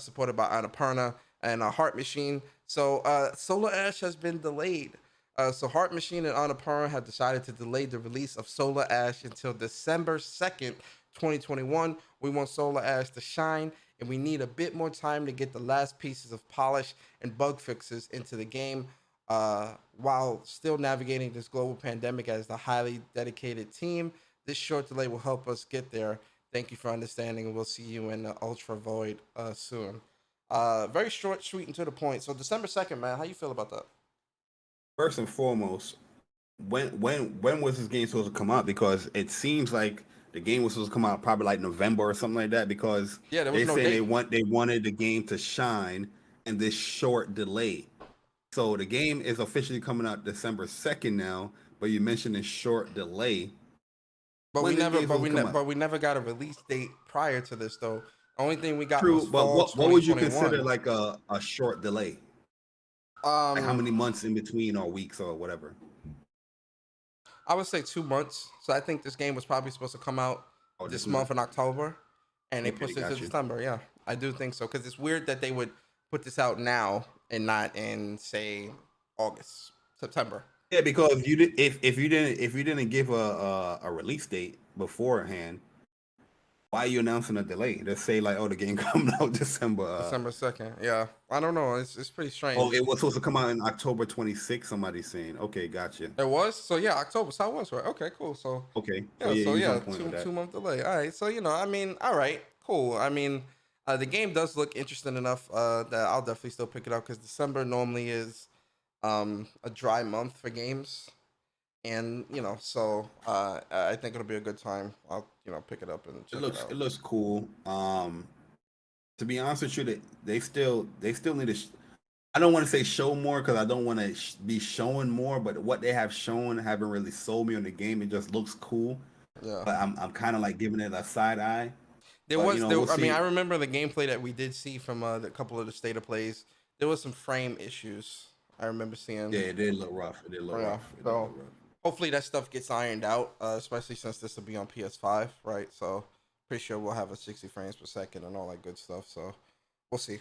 supported by Annapurna and Heart Machine. So, SolarAsh has been delayed. So, Heart Machine and Annapurna have decided to delay the release of SolarAsh until December 2nd, 2021. We want SolarAsh to shine, and we need a bit more time to get the last pieces of polish and bug fixes into the game while still navigating this global pandemic as the highly dedicated team. This short delay will help us get there. Thank you for understanding, and we'll see you in the Ultra Void soon. Very short, sweet, and to the point. So December 2nd, man, how you feel about that? First and foremost, when was this game supposed to come out? Because it seems like the game was supposed to come out probably like November or something like that. Because Yeah, there was they no say date. they wanted the game to shine in this short delay. So the game is officially coming out December 2nd now, but you mentioned a short delay. But we When this never, game but supposed we, to come ne- out? but we never got a release date prior to this, though. Only thing we got was True, but fall what would you consider 2021. like a short delay? Like how many Um, months in between or weeks or whatever? I would say 2 months. So I think this game was probably supposed to come out Oh, this just not. month in October, and they Okay, pushed it to got you. December. Yeah, I do think so because it's weird that they would put this out now and not in say August, September. Yeah, because you did if you didn't give a release date beforehand, why are you announcing a delay? Just say like, oh, the game coming out December. December 2nd. Yeah, I don't know. It's pretty Oh, strange. it was supposed to come out in October 26th. Somebody's saying, okay, gotcha. It was so yeah, October. So it was right. Okay, cool. So Okay, so yeah, yeah, so you was yeah, on point with two that. two month delay. All right, so I mean, all right, cool. I mean, the game does look interesting enough that I'll definitely still pick it up because December normally is a dry month for games, and so I think it'll be a good time. I'll pick it up and check it It out. looks cool. To be honest with you, they still need to. I don't want to say show more because I don't want to be showing more, but what they have shown haven't really sold me on the game. It just looks cool, Yeah, but I'm kind of like giving it a side eye. there But was we'll there. I mean, I see. remember the gameplay that we did see from the couple of the state of plays. There was some frame issues. I remember seeing. Yeah, it did look rough. It did Oh, look yeah. rough. It did So look rough. hopefully that stuff gets ironed out, especially since this will be on PS5, right? So pretty sure we'll have a 60 frames per second and all that good stuff. So we'll see,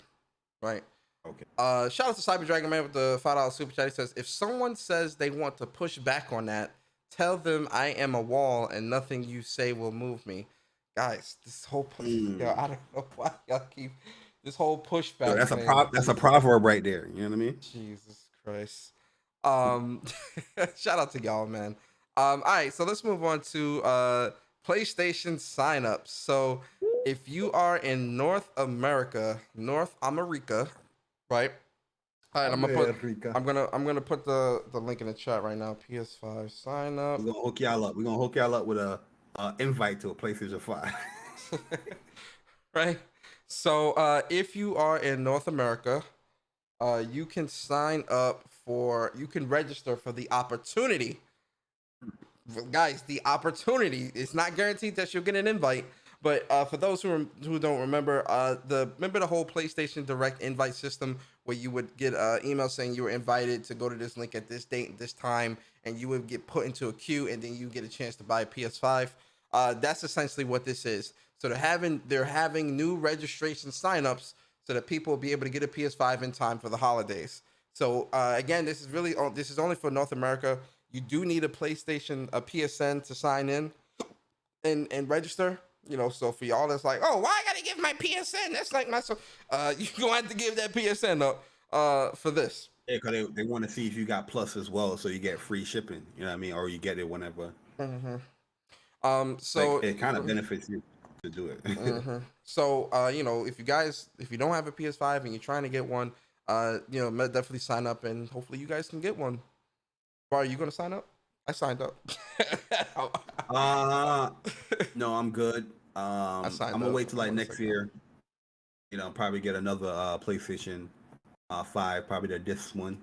right? Okay. Shout out to Cyber Dragon Man with the $5 super chat. He says, if someone says they want to push back on that, tell them I am a wall and nothing you say will move me. Guys, this whole yo, I don't know why y'all keep this whole Yo, pushback thing. that's a proverb right there. You know what I mean? Jesus Christ. Um, shout out to y'all, man. All right, so let's move on to PlayStation signups. So if you are in North America, right? All right, America. I'm gonna put the link in the chat right now. PS5 sign up. We're gonna hook y'all up. We're gonna hook y'all up with a invite to a PlayStation 5. Right. So if you are in North America, you can you can register for the opportunity. Guys, the opportunity. It's not guaranteed that you'll get an invite, but for those who don't remember, remember the whole PlayStation Direct invite system where you would get an email saying you were invited to go to this link at this date and this time, and you would get put into a queue, and then you get a chance to buy a PS5. That's essentially what this is. So they're having new registration signups so that people will be able to get a PS5 in time for the holidays. So again, this is only for North America. You do need a PSN to sign in and register. So for y'all that's like, oh, why I gotta give my PSN? That's like my so. You gonna have to give that PSN up for this. Yeah, because they want to see if you got Plus as well, so you get free shipping. You know what I mean? Or you get it whenever. Mm-hmm. Like So it kind of benefits you to do it. mm-hmm. So if you don't have a PS5 and you're trying to get one, definitely sign up and hopefully you guys can get one. Bar, are you gonna sign up? I signed up. uh no, I'm good. I signed I'm gonna up wait till like one next second. year. Probably get another PlayStation 5, probably this one.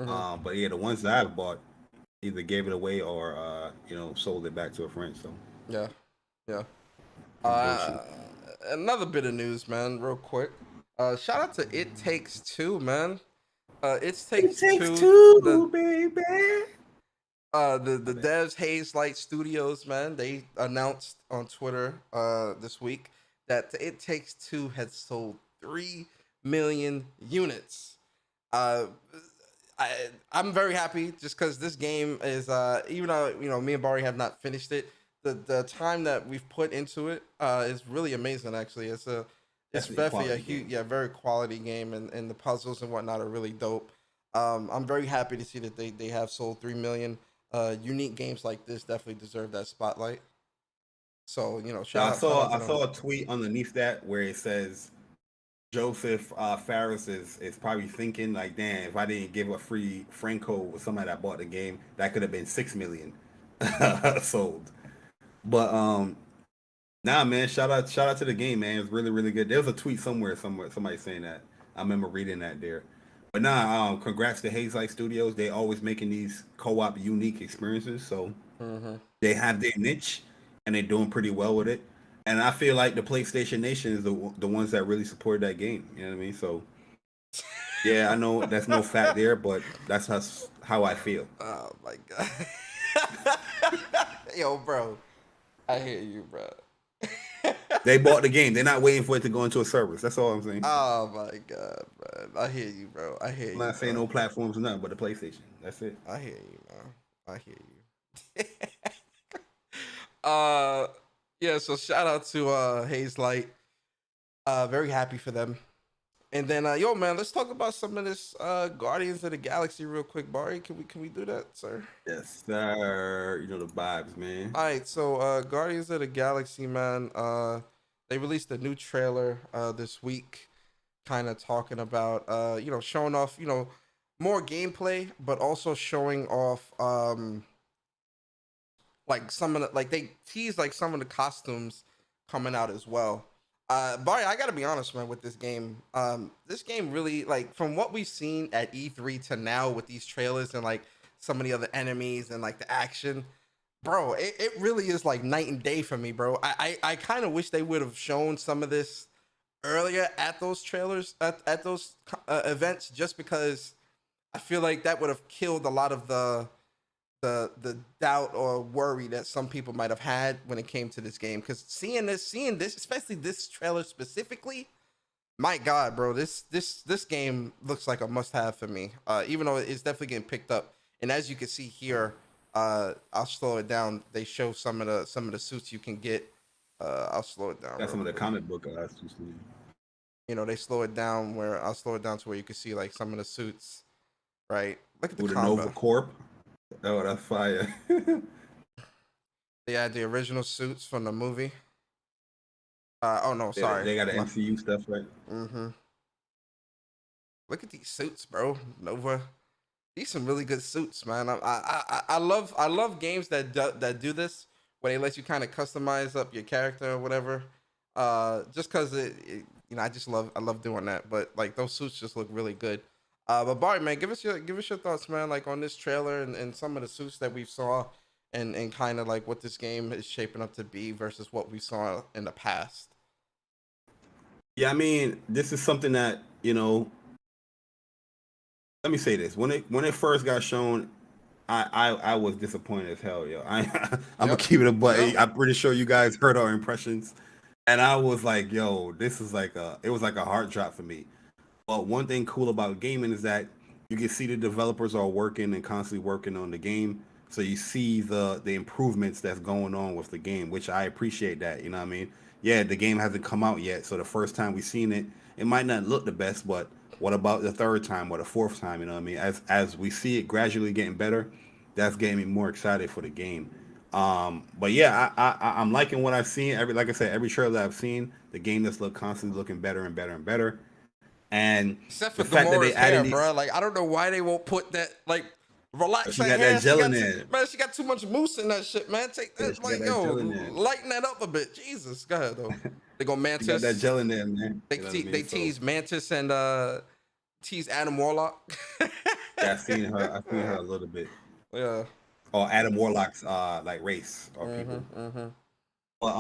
Mm-hmm. But yeah, the ones that I've bought, either gave it away or sold it back to a friend. So Yeah, yeah. no bullshit. Another bit of news, man, real quick. Shout out to It Takes Two, man. It It Takes takes Two. two, baby. The devs Haze Light Studios, man, they announced on Twitter this week that It Takes Two had sold 3 million units. Uh, I I'm very happy just because this game is even though me and Bari have not finished it, the time that we've put into it is really amazing. Actually, it's Definitely a definitely a quality huge, game. yeah, very quality game, and the puzzles and whatnot are really dope. I'm very happy to see that they have sold 3 million. Unique games like this definitely deserve that spotlight. So Now, shout out to I them. saw a tweet underneath that where it says Joseph Ferris is probably thinking like, damn, if I didn't give a free Franco with somebody that bought the game, that could have been 6 million sold. But nah, man, shout out to the game, man. It's really really good. There was a tweet somewhere somebody saying that. I remember reading that there. But nah, congrats to Haze Light Studios. They always making these co-op unique experiences. So Hmm. they have their niche and they're doing pretty well with it. And I feel like the PlayStation Nation is the ones that really support that game. You know what I mean? So yeah, I know that's no fact there, but that's how I feel. Oh my god. Yo, bro. I hear you, bro. They bought the game. They're not waiting for it to go into a service. That's all I'm saying. Oh my god, man. I hear you, bro. I hear I'm you, not saying bro. no platforms or nothing, but the PlayStation. That's it. I hear you, man. I hear you. uh yeah, so shout out to Haze Light. Very happy for them. And then yo man, let's talk about some of this Guardians of the Galaxy real quick, Bari. Can we do that, sir? Yes, sir. You know the vibes, man. All right, so Guardians of the Galaxy, man, they released a new trailer this week, kind of talking about showing off more gameplay, but also showing off like some of the like they teased like some of the costumes coming out as well. Barry, I gotta be honest, man, with this game. This game really, like, from what we've seen at E3 to now with these trailers and like some of the other enemies and like the action, bro, it really is like night and day for me, bro. I kind of wish they would have shown some of this earlier at those trailers at those events, just because I feel like that would have killed a lot of the doubt or worry that some people might have had when it came to this game. Because seeing this, especially this trailer specifically, my God, bro, this game looks like a must have for me. Even though it's definitely getting picked up, and as you can see here, I'll slow it down. They show some of the suits you can get. I'll slow it down Got real some of the quick. comic book guys too. They slow it down where I'll slow it down to where you can see like some of the suits. Right, look at the With the Nova combo. Corp. Oh, that's fire. They had the original suits from the movie. Oh no, sorry. They got the MCU stuff, right? Mm-hmm. Look at these suits, bro. Nova. These some really good suits, man. I love games that do this, where they let you kind of customize up your character or whatever. Just cause I love doing that. But like those suits just look really good. But Barry, man, give us your thoughts, man, like on this trailer and some of the suits that we saw, and kind of like what this game is shaping up to be versus what we saw in the past. Yeah, I mean, this is something that let me say this: when it first got shown, I was disappointed as hell, yo. I'm gonna Yep. keep it a butt. Yep. I'm pretty sure you guys heard our impressions, and I was like, yo, this is it was like a heart drop for me. But one thing cool about gaming is that you can see the developers are working and constantly working on the game. So you see the improvements that's going on with the game, which I appreciate that. You know what I mean? Yeah, the game hasn't come out yet, so the first time we've seen it, it might not look the best, but what about the third time or the fourth time? You know what I mean? As we see it gradually getting better, that's getting me more excited for the game. But yeah, I'm liking what I've seen. Like I said, every trailer that I've seen, the game that's constantly looking better and better and better. And Except for the fact that they Gamora's added hair, these, bro. Like I don't know why they won't put that. Like relax she her got hair. that She gel in got too, there. man. She got too much mousse in that shit, man. Take Yeah, that. she got Like that yo, gel in there. lighten that up a bit. Jesus, go ahead though. They go She got that Mantis. gel in there, man. They You know what I they mean? So tease Mantis and tease Adam Warlock. yeah, I seen her. I seen her a little bit. Yeah. Or Adam Warlock's like race or people. Mm-hmm. Mm-hmm. But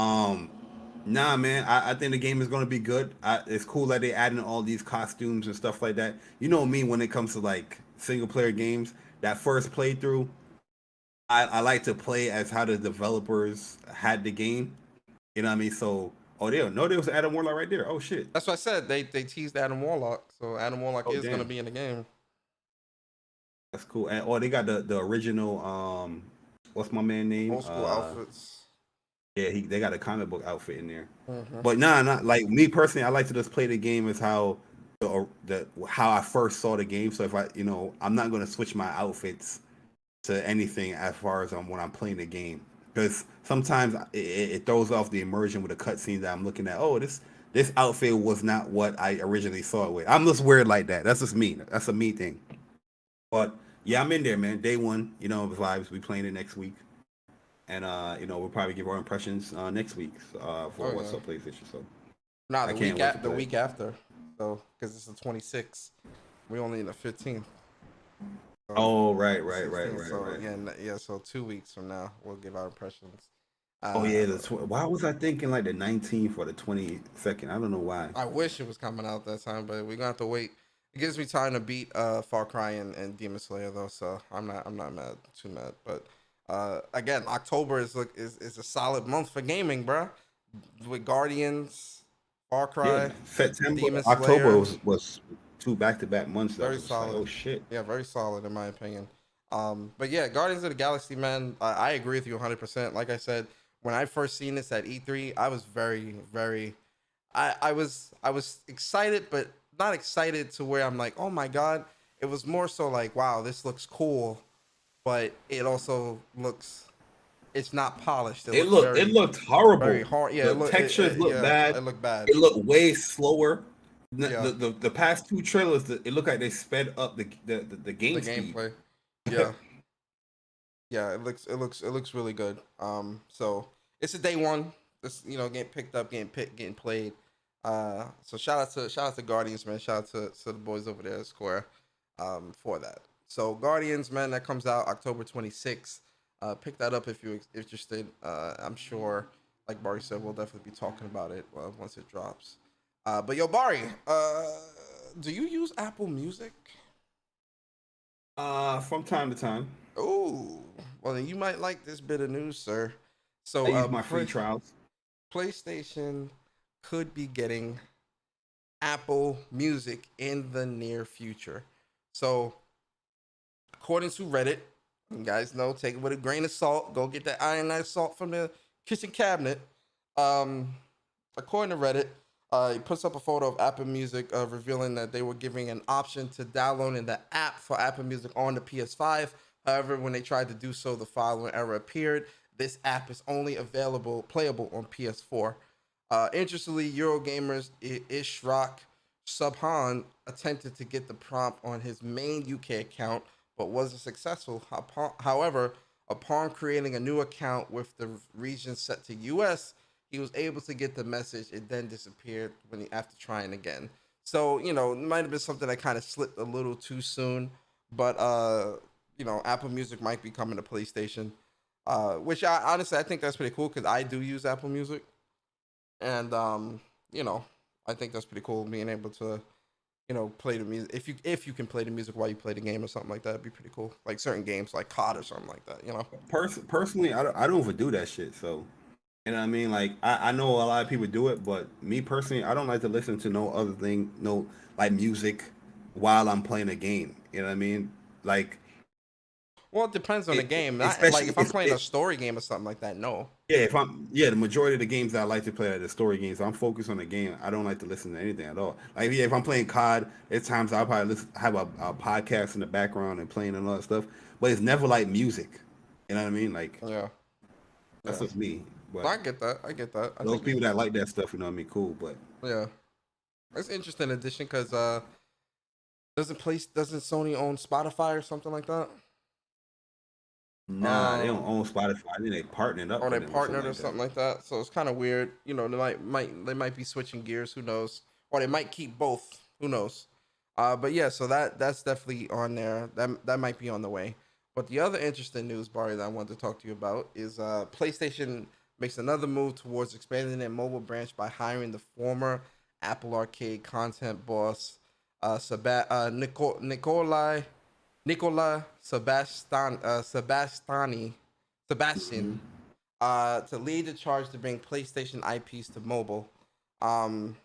nah, man. I think the game is gonna be good. It's cool that they adding all these costumes and stuff like that. You know me when it comes to like single player games. That first playthrough, I like to play as how the developers had the game. You know what I mean? So, oh, there was Adam Warlock right there. Oh shit. That's what I said. They teased Adam Warlock, so Adam Warlock Oh is gonna damn, be in the game. that's cool. And oh, they got the original. What's my man name? Old school outfits. Yeah, they got a comic book outfit in there. Hmm. But nah, not like me personally. I like to just play the game as how the how I first saw the game. So if I'm not gonna switch my outfits to anything as far as when I'm playing the game, because sometimes it throws off the immersion with a cutscene that I'm looking at. Oh, this outfit was not what I originally saw it with. I'm just weird like that. That's just me. That's a me thing. But yeah, I'm in there, man. Day one, vibes. We playing it next week, and we'll probably give our impressions next week for Oh what's yeah. up PlayStation. So Nah, I can't wait to the play. week after. So because it's the 26th, we only in the 15th. So Oh, right, the right, right, 16th. right, So right. yeah, yeah. So 2 weeks from now, we'll give our impressions. Oh yeah, Uh, why was I thinking like the 19th or the 22nd? I don't know why. I wish it was coming out that time, but we're gonna have to wait. It gives me time to beat Far Cry and Demon Slayer though, so I'm not mad too mad. But again, October is a solid month for gaming, bruh. With Guardians, Far Yeah, Cry, September, Demon October Slayer, was two back-to-back months that very was just like, solid. oh shit. Yeah, very solid in my opinion. But yeah, Guardians of the Galaxy, man, I agree with you 100%. Like I said, when I first seen this at E3, I was very I was excited, but not excited to where I'm like, oh my god. It was more so like, wow, this looks cool, but it also looks, it's not polished. It looks It very looked horrible. hard. Yeah, The textures look yeah, bad. it looked bad. It looked way slower. Yeah, The past two trailers, it looked like they sped up the the game speed. gameplay. Yeah, yeah, it looks really good. So it's a day one. This, getting picked up, getting played. So shout out to Guardians, man. Shout out to the boys over there at Square, for that. So Guardians, man, that comes out October 26th. Pick that up if you're interested. I'm sure, like Bari said, we'll definitely be talking about it once it drops. But yo, Bari, do you use Apple Music? From time to time, Oh, well, then you might like this bit of news, sir. I So, use my free trials. PlayStation could be getting Apple Music in the near future. So, according to Reddit, you guys know, take it with a grain of salt. Go get that ionized salt from the kitchen cabinet. Um, According to Reddit, he puts up a photo of Apple Music, revealing that they were giving an option to downloading the app for Apple Music on the PS5. However, when they tried to do so, the following error appeared. This app is only playable on PS4. Interestingly, Eurogamers Ishraq Subhan attempted to get the prompt on his main UK account, but wasn't successful. However, upon creating a new account with the region set to US, he was able to get the message. It then disappeared after trying again. So it might have been something that kind of slipped a little too soon, but Apple Music might be coming to PlayStation, which I honestly I think that's pretty cool because I do use Apple Music, and you know I think that's pretty cool being able to play the music. If you can play the music while you play the game or something like that, it'd be pretty cool. Like certain games like COD or something like that. Personally, I don't even do that shit. So you know what I mean? Like I know a lot of people do it, but me personally, I don't like to listen to no other thing, no like music while I'm playing a game. You know what I mean? Like Well, it depends on the game. Not like especially if I'm playing a story game or something like that. No. yeah, the majority of the games that I like to play are the story games. So I'm focused on the game. I don't like to listen to anything at all. Like yeah, if I'm playing COD, at times I'll probably have a podcast in the background and playing and all that stuff. But it's never like music. You know what I mean? Like Yeah. that's Yeah. just me. No, But I get that. I get that. I those think people it's that like that stuff, you know what I mean? Cool. But yeah. It's an interesting addition because doesn't Sony own Spotify or something like that? nah, they don't Um, own Spotify. I think they partnered up or with they them or something partnered or like that. something like that. So it's kind of weird. They might be switching gears. Who knows? Or they might keep both. Who knows? But yeah. So that's definitely on there. That might be on the way. But the other interesting news, Barry, that I wanted to talk to you about is PlayStation makes another move towards expanding their mobile branch by hiring the former Apple Arcade content boss, Nikolai Nicola Sebastian, Mhm. to lead the charge to bring PlayStation IPs to mobile. Um,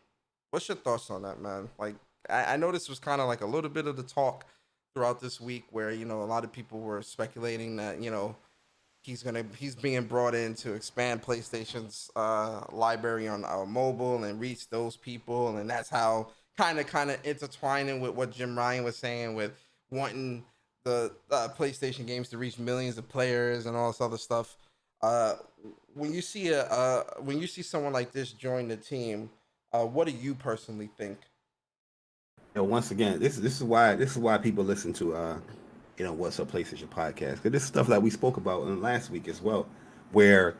what's your thoughts on that, man? Like, I know this was kind of like a little bit of the talk throughout this week, where a lot of people were speculating that he's being brought in to expand PlayStation's library on mobile and reach those people, and that's how kind of intertwining with what Jim Ryan was saying with wanting the PlayStation games to reach millions of players and all this other stuff. Uh, when you see someone like this join the team, what do you personally think? Once again, this is why people listen to what's up PlayStation podcast, because this is stuff that we spoke about in last week as well, where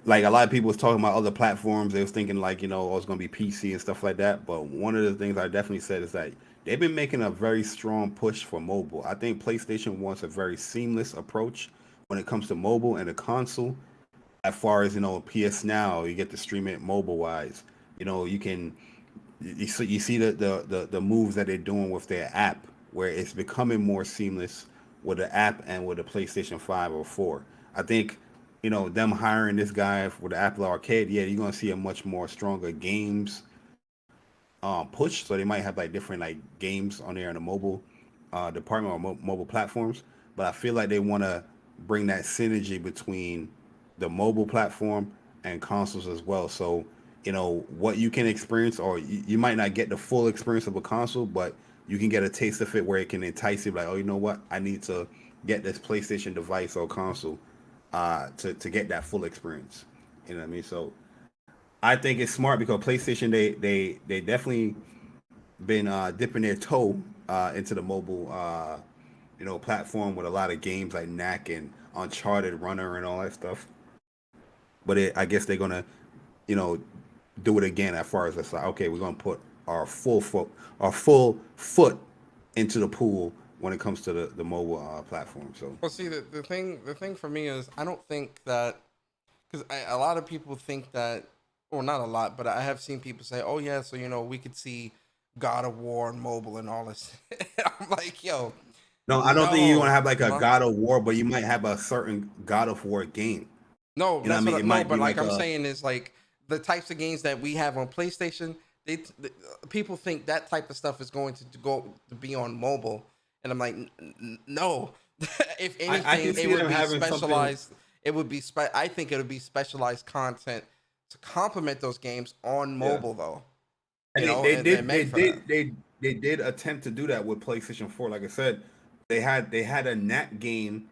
like a lot of people was talking about other platforms. They was thinking like oh, it's gonna be PC and stuff like that. But one of the things I definitely said is that they've been making a very strong push for mobile. I think PlayStation wants a very seamless approach when it comes to mobile and the console. As far as PS Now, you get to stream it mobile wise. You can you see the moves that they're doing with their app, where it's becoming more seamless with the app and with the PlayStation 5 or 4. I think them hiring this guy for the Apple Arcade, yeah, you're gonna see a much more stronger games push. So they might have like different like games on there in the mobile department or mobile platforms. But I feel like they want to bring that synergy between the mobile platform and consoles as well. So what you can experience, or you might not get the full experience of a console, but you can get a taste of it where it can entice you. Like, oh, you know what? I need to get this PlayStation device or console to get that full experience. You know what I mean? So I think it's smart because PlayStation they definitely been dipping their toe into the mobile platform with a lot of games like Knack and Uncharted Runner and all that stuff. But I guess they're gonna you know do it again as far as it's like, okay, we're gonna put our full foot into the pool when it comes to the mobile platform. So Well, see, the thing for me is I don't think that, because a lot of people think that, or not a lot, but I have seen people say, "Oh yeah, so we could see God of War on mobile and all this." I'm like, yo, no, I don't think you're gonna no, have like a huh? God of War, but you might have a certain God of War game. No, You know what I that's mean? what It no, might but be like like I'm a saying is like the types of games that we have on PlayStation. People think that type of stuff is going to go to be on mobile, and I'm like, no. If I anything, can it see would them be having something. specialized. It would be I think it would be specialized content to complement those games on Yeah. mobile, though. And they, they And they're did they meant for that. did they did attempt to do that with PlayStation 4. Like I said, they had a Knack game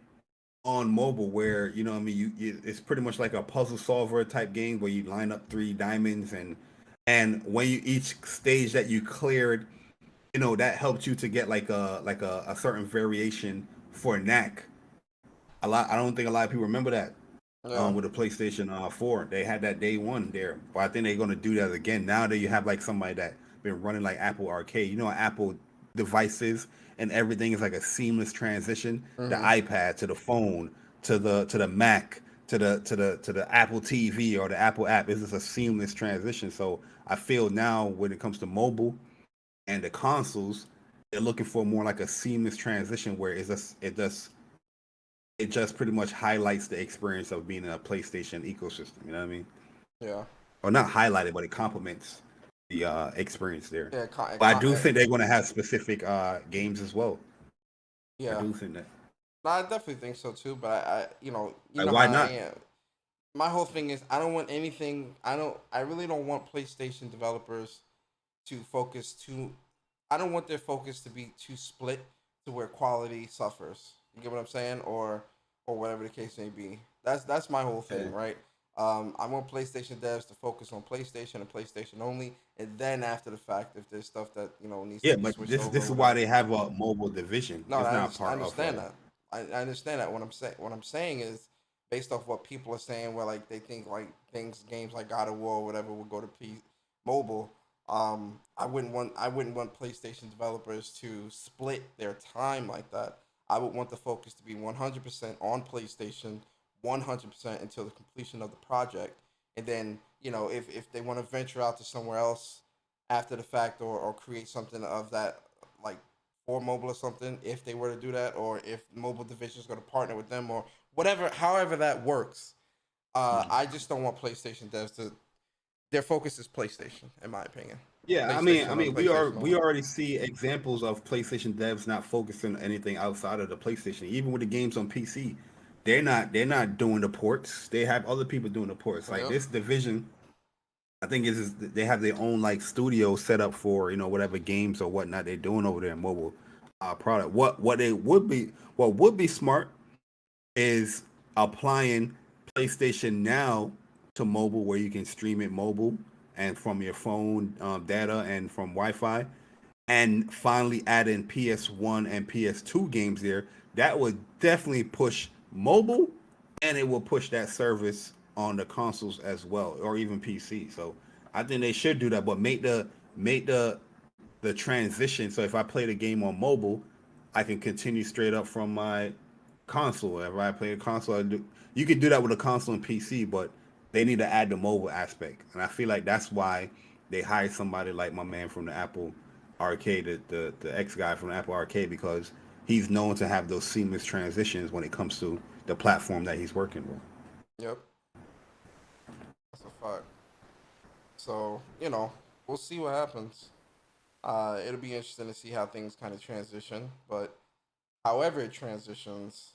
on mobile where I mean it's pretty much like a puzzle solver type game where you line up three diamonds, and when you each stage that you cleared, that helped you to get like a certain variation for Knack. I don't think a lot of people remember that Yeah. with the PlayStation 4. They had that day one there, but I think they're gonna do that again. Now that you have like somebody that been running like Apple Arcade, Apple devices and everything is like a seamless transition. The Mm-hmm. iPad to the phone to the Mac to the Apple TV or the Apple app is just a seamless transition. So I feel now when it comes to mobile and the consoles, they're looking for more like a seamless transition where it just pretty much highlights the experience of being in a PlayStation ecosystem. You know what I mean? Yeah. Or not highlighted, but it complements the experience there. Yeah. But I do think they're going to have specific games as well. I Yeah. do think that. No, I definitely think so too. But you Like, know why how I not? am. My whole thing is I don't want anything. I really don't want PlayStation developers to focus too. I don't want their focus to be too split to where quality suffers. You get what I'm saying, or whatever the case may be. That's my whole Yeah. thing, right? I want PlayStation devs to focus on PlayStation and PlayStation only, and then after the fact, if there's stuff that needs to Yeah, be but switched this over this or is why whatever. they have a mobile division. No, It's I, not I part of understand that. I understand that. What I'm saying is based off what people are saying, where like they think like games like God of War or whatever will go to mobile. I wouldn't want PlayStation developers to split their time like that. I would want the focus to be 100% on PlayStation, 100% until the completion of the project, and then if they want to venture out to somewhere else after the fact or create something of that like for mobile or something if they were to do that, or if mobile division is going to partner with them or whatever, however that works. I just don't want PlayStation devs to. Their focus is PlayStation, in my opinion. Yeah, PlayStation on PlayStation we only. already see examples of PlayStation devs not focusing on anything outside of the PlayStation. Even with the games on PC, they're not doing the ports. They have other people doing the ports. Like Yep. this division, I think is they have their own like studio set up for whatever games or whatnot they're doing over there in mobile product. What would be smart is applying PlayStation Now to mobile, where you can stream it mobile and from your phone data and from Wi-Fi, and finally adding PS1 and PS2 games there. That would definitely push mobile, and it will push that service on the consoles as well, or even PC. So I think they should do that, but make the transition. So if I play the game on mobile, I can continue straight up from my console. If I play a console, you could do that with a console and PC, but they need to add the mobile aspect. And I feel like that's why they hired somebody like my man from the Apple Arcade, the ex guy from the Apple Arcade, because he's known to have those seamless transitions when it comes to the platform that he's working with. Yep. That's a fact. So we'll see what happens. It'll be interesting to see how things kind of transition, but however it transitions,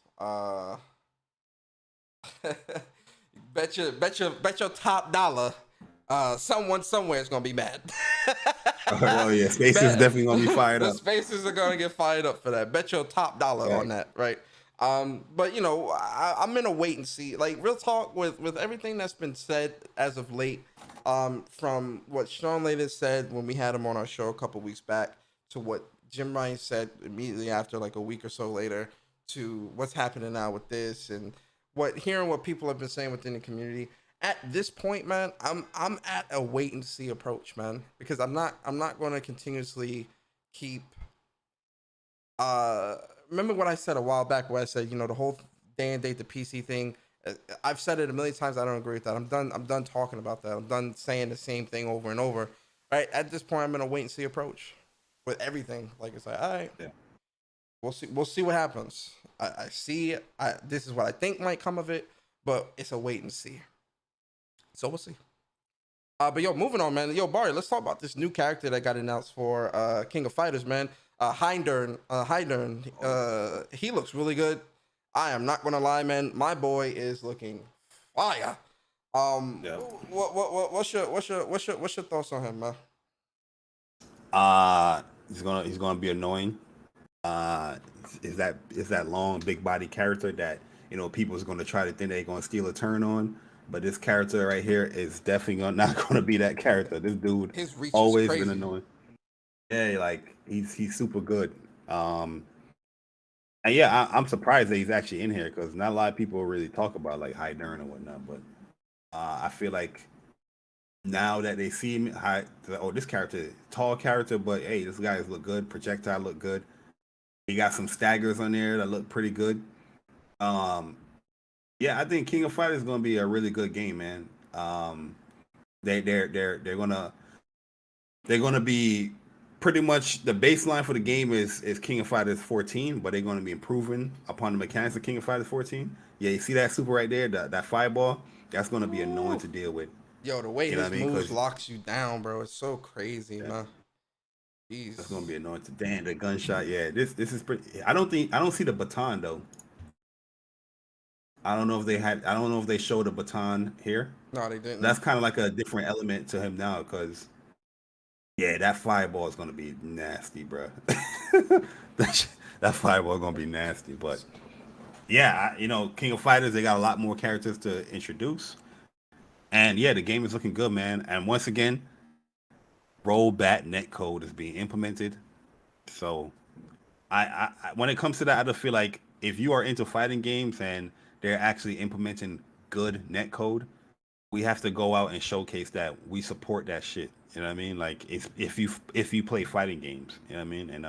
bet your top dollar, someone somewhere is gonna be mad. Oh yeah, Space is Bet definitely gonna be fired the up. spaces are gonna get fired up for that. Bet your top dollar on Right. that, right? But I'm in a wait and see. Like real talk with everything that's been said as of late, from what Sean latest said when we had him on our show a couple weeks back, to what Jim Ryan said immediately after, like a week or so later, to what's happening now with this, and hearing what people have been saying within the community. At this point, man, I'm at a wait and see approach, man, because I'm not going to continuously keep. Uh, Remember what I said a while back, where I said, the whole day and date the PC thing. I've said it a million times. I don't agree with that. I'm done. I'm done talking about that. I'm done saying the same thing over and over. Right at this point, I'm in a wait and see approach with everything. Like, it's like, all right, Yeah. we'll see. We'll see what happens. I see. This is what I think might come of it, but it's a wait and see. So we'll see. But yo, moving on, man. Yo, Bari, let's talk about this new character that got announced for King of Fighters, man. Hydern. He looks really good. I am not gonna lie, man. My boy is looking fire. Yeah. What's your thoughts on him, man? He's gonna be annoying. Uh, is that long, big body character that people's gonna try to think they're gonna steal a turn on. But this character right here is definitely not gonna be that character. This dude His reach is always been crazy. annoying. Yeah, like he's super good. And yeah, I'm surprised that he's actually in here because not a lot of people really talk about like High Dern and whatnot. But I feel like now that they see him, this character, tall character, but hey, this guy's look good. Projectile look good. He got some staggers on there that look pretty good. Um, yeah, I think King of Fighters is gonna be a really good game, man. They're gonna be pretty much the baseline for the game is King of Fighters 14, but they're gonna be improving upon the mechanics of King of Fighters 14. Yeah, you see that super right there, that fireball? That's gonna be annoying Ooh. to deal with. Yo, the way You know what his I mean? moves Because locks you down, bro, it's so crazy, yeah, man. that's gonna Jeez. be annoying to damn the gunshot. Yeah, this is pretty. I don't see the baton though. I don't know if they showed a baton here. No, they didn't. That's kind of like a different element to him now because yeah, that fireball is gonna be nasty, bro. that fireball is gonna be nasty, but yeah, King of Fighters, they got a lot more characters to introduce, and yeah, the game is looking good, man. And once again, rollback netcode is being implemented. So, when it comes to that, I just feel like if you are into fighting games and they're actually implementing good netcode, we have to go out and showcase that we support that shit. You know what I mean? Like if you play fighting games, you know what I mean? And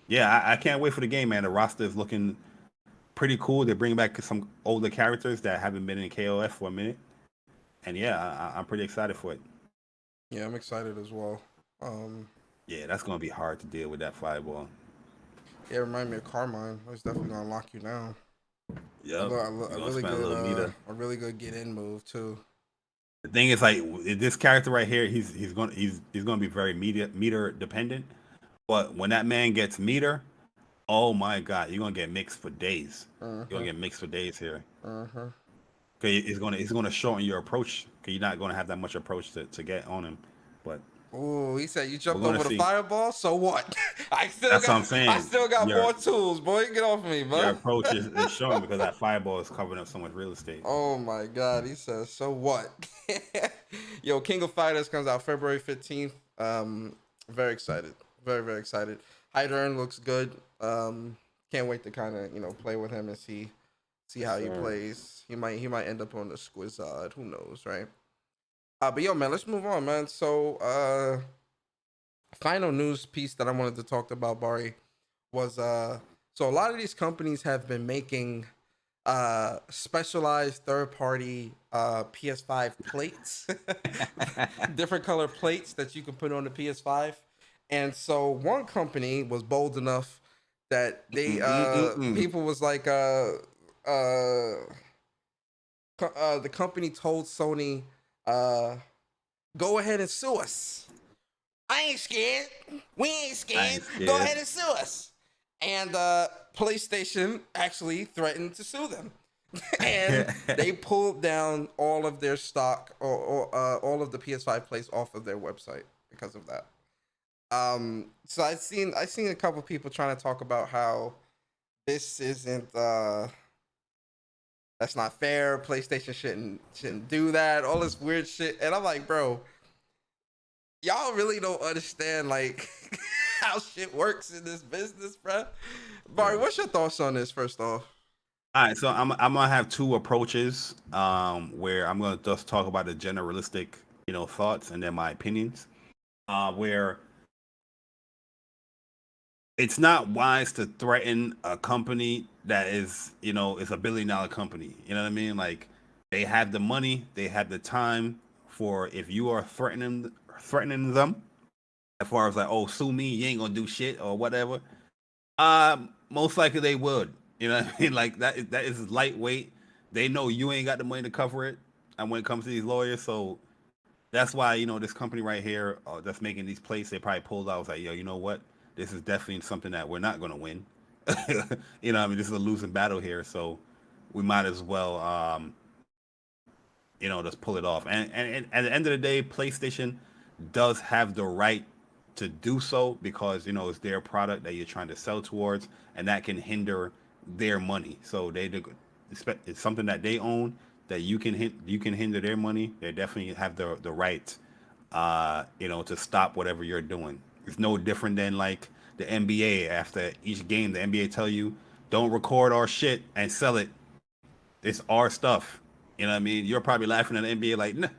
yeah, I can't wait for the game, man. The roster is looking pretty cool. They're bringing back some older characters that haven't been in KOF for a minute, and yeah, I'm pretty excited for it. Yeah, I'm excited as well. Um, Yeah, that's gonna be hard to deal with that fireball. Yeah, remind me of Carmine. It's definitely gonna lock you down. Yep, you're A gonna really spend a good little meter. get in move too. The thing is, like this character right here, he's gonna be very meter dependent. But when that man gets meter, oh my god, you're gonna get mixed for days. You're Uh-huh. gonna get mixed for days here. Uh-huh. Okay, it's gonna shorten your approach. Cause you're not gonna have that much approach to get on him. But Ooh, he said you we're jumped gonna over the see. fireball. So what? That's what I'm I saying. still got Your more tools, boy. Get off me, your man. approach is showing because that fireball is covering up so much real estate. Oh my God, he says. So what? Yo, King of Fighters comes out February 15th. Very excited. Very excited. Hydern looks good. Can't wait to kind of play with him and see Yes, how he sir. plays. He might end up on the Squizard. Who knows, right? But yo, man, let's move on, man. So, final news piece that I wanted to talk about, Bari, was so a lot of these companies have been making specialized third party PS5 plates, different color plates that you can put on the PS5. And so one company was bold enough that they Mm-mm-mm-mm. people was like the company told Sony go ahead and sue us. I ain't scared. We ain't I scared. ain't Go scared. ahead and sue us. And PlayStation actually threatened to sue them. And they pulled down all of their stock or all of the PS5 plays off of their website because of that. So I seen a couple people trying to talk about how this isn't that's not fair. PlayStation shouldn't do that. All this weird shit. And I'm like, bro, y'all really don't understand like how shit works in this business, bro. Barry, Yeah. what's your thoughts on this? First off, All right, so I'm gonna have two approaches, where I'm gonna just talk about the generalistic, thoughts and then my opinions. Where it's not wise to threaten a company that is a billion-dollar company. You know what I mean? Like they have the money, they have the time for if you are threatening them, as far as like, oh, sue me, you ain't gonna do shit or whatever. Most likely they would. You know what I mean? Like that is lightweight. They know you ain't got the money to cover it. And when it comes to these lawyers, so that's why this company right here that's making these plays, they probably pulled out. Was like, yo, you know what? This is definitely something that we're not gonna win. I mean, this is a losing battle here, so we might as well, just pull it off. And at the end of the day, PlayStation does have the right to do so because it's their product that you're trying to sell towards, and that can hinder their money. So it's something that they own that you can hinder their money. They definitely have the right, to stop whatever you're doing. It's no different than like the NBA. After each game, the NBA tell you don't record our shit and sell it. It's our stuff. You know what I mean? You're probably laughing at the NBA like, nah,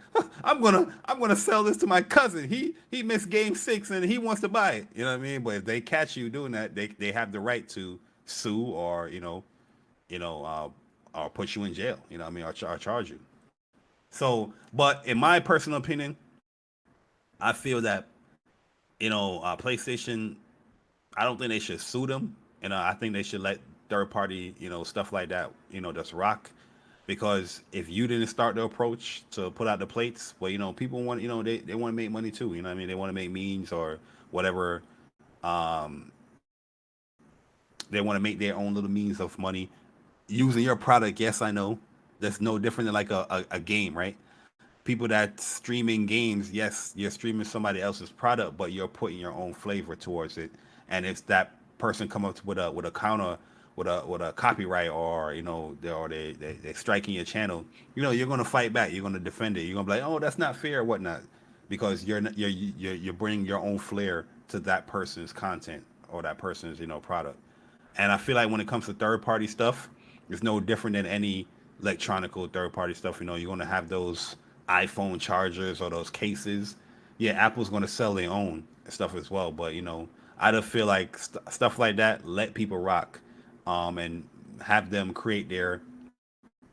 I'm gonna sell this to my cousin. He missed game 6 and he wants to buy it. You know what I mean? But if they catch you doing that, they have the right to sue or you know or put you in jail. You know what I mean? Or charge you. So, but in my personal opinion, I feel that PlayStation. I don't think they should sue them. I think they should let third party stuff like that just rock because if you didn't start the approach to put out the plates, well, people want, they want to make money too. You know what I mean? They want to make memes or whatever. Um, they want to make their own little means of money using your product. Yes, I know. That's no different than like a game, right? People that streaming games, yes, you're streaming somebody else's product, but you're putting your own flavor towards it. And if that person come up with a counter with a copyright or they striking your channel, you're gonna fight back. You're gonna defend it. You're gonna be like, oh, that's not fair, or whatnot, because you're bringing your own flair to that person's content or that person's product. And I feel like when it comes to third party stuff, it's no different than any electronical third party stuff. You're gonna have those iPhone chargers or those cases. Yeah, Apple's gonna sell their own stuff as well. But I just feel like stuff like that, let people rock, and have them create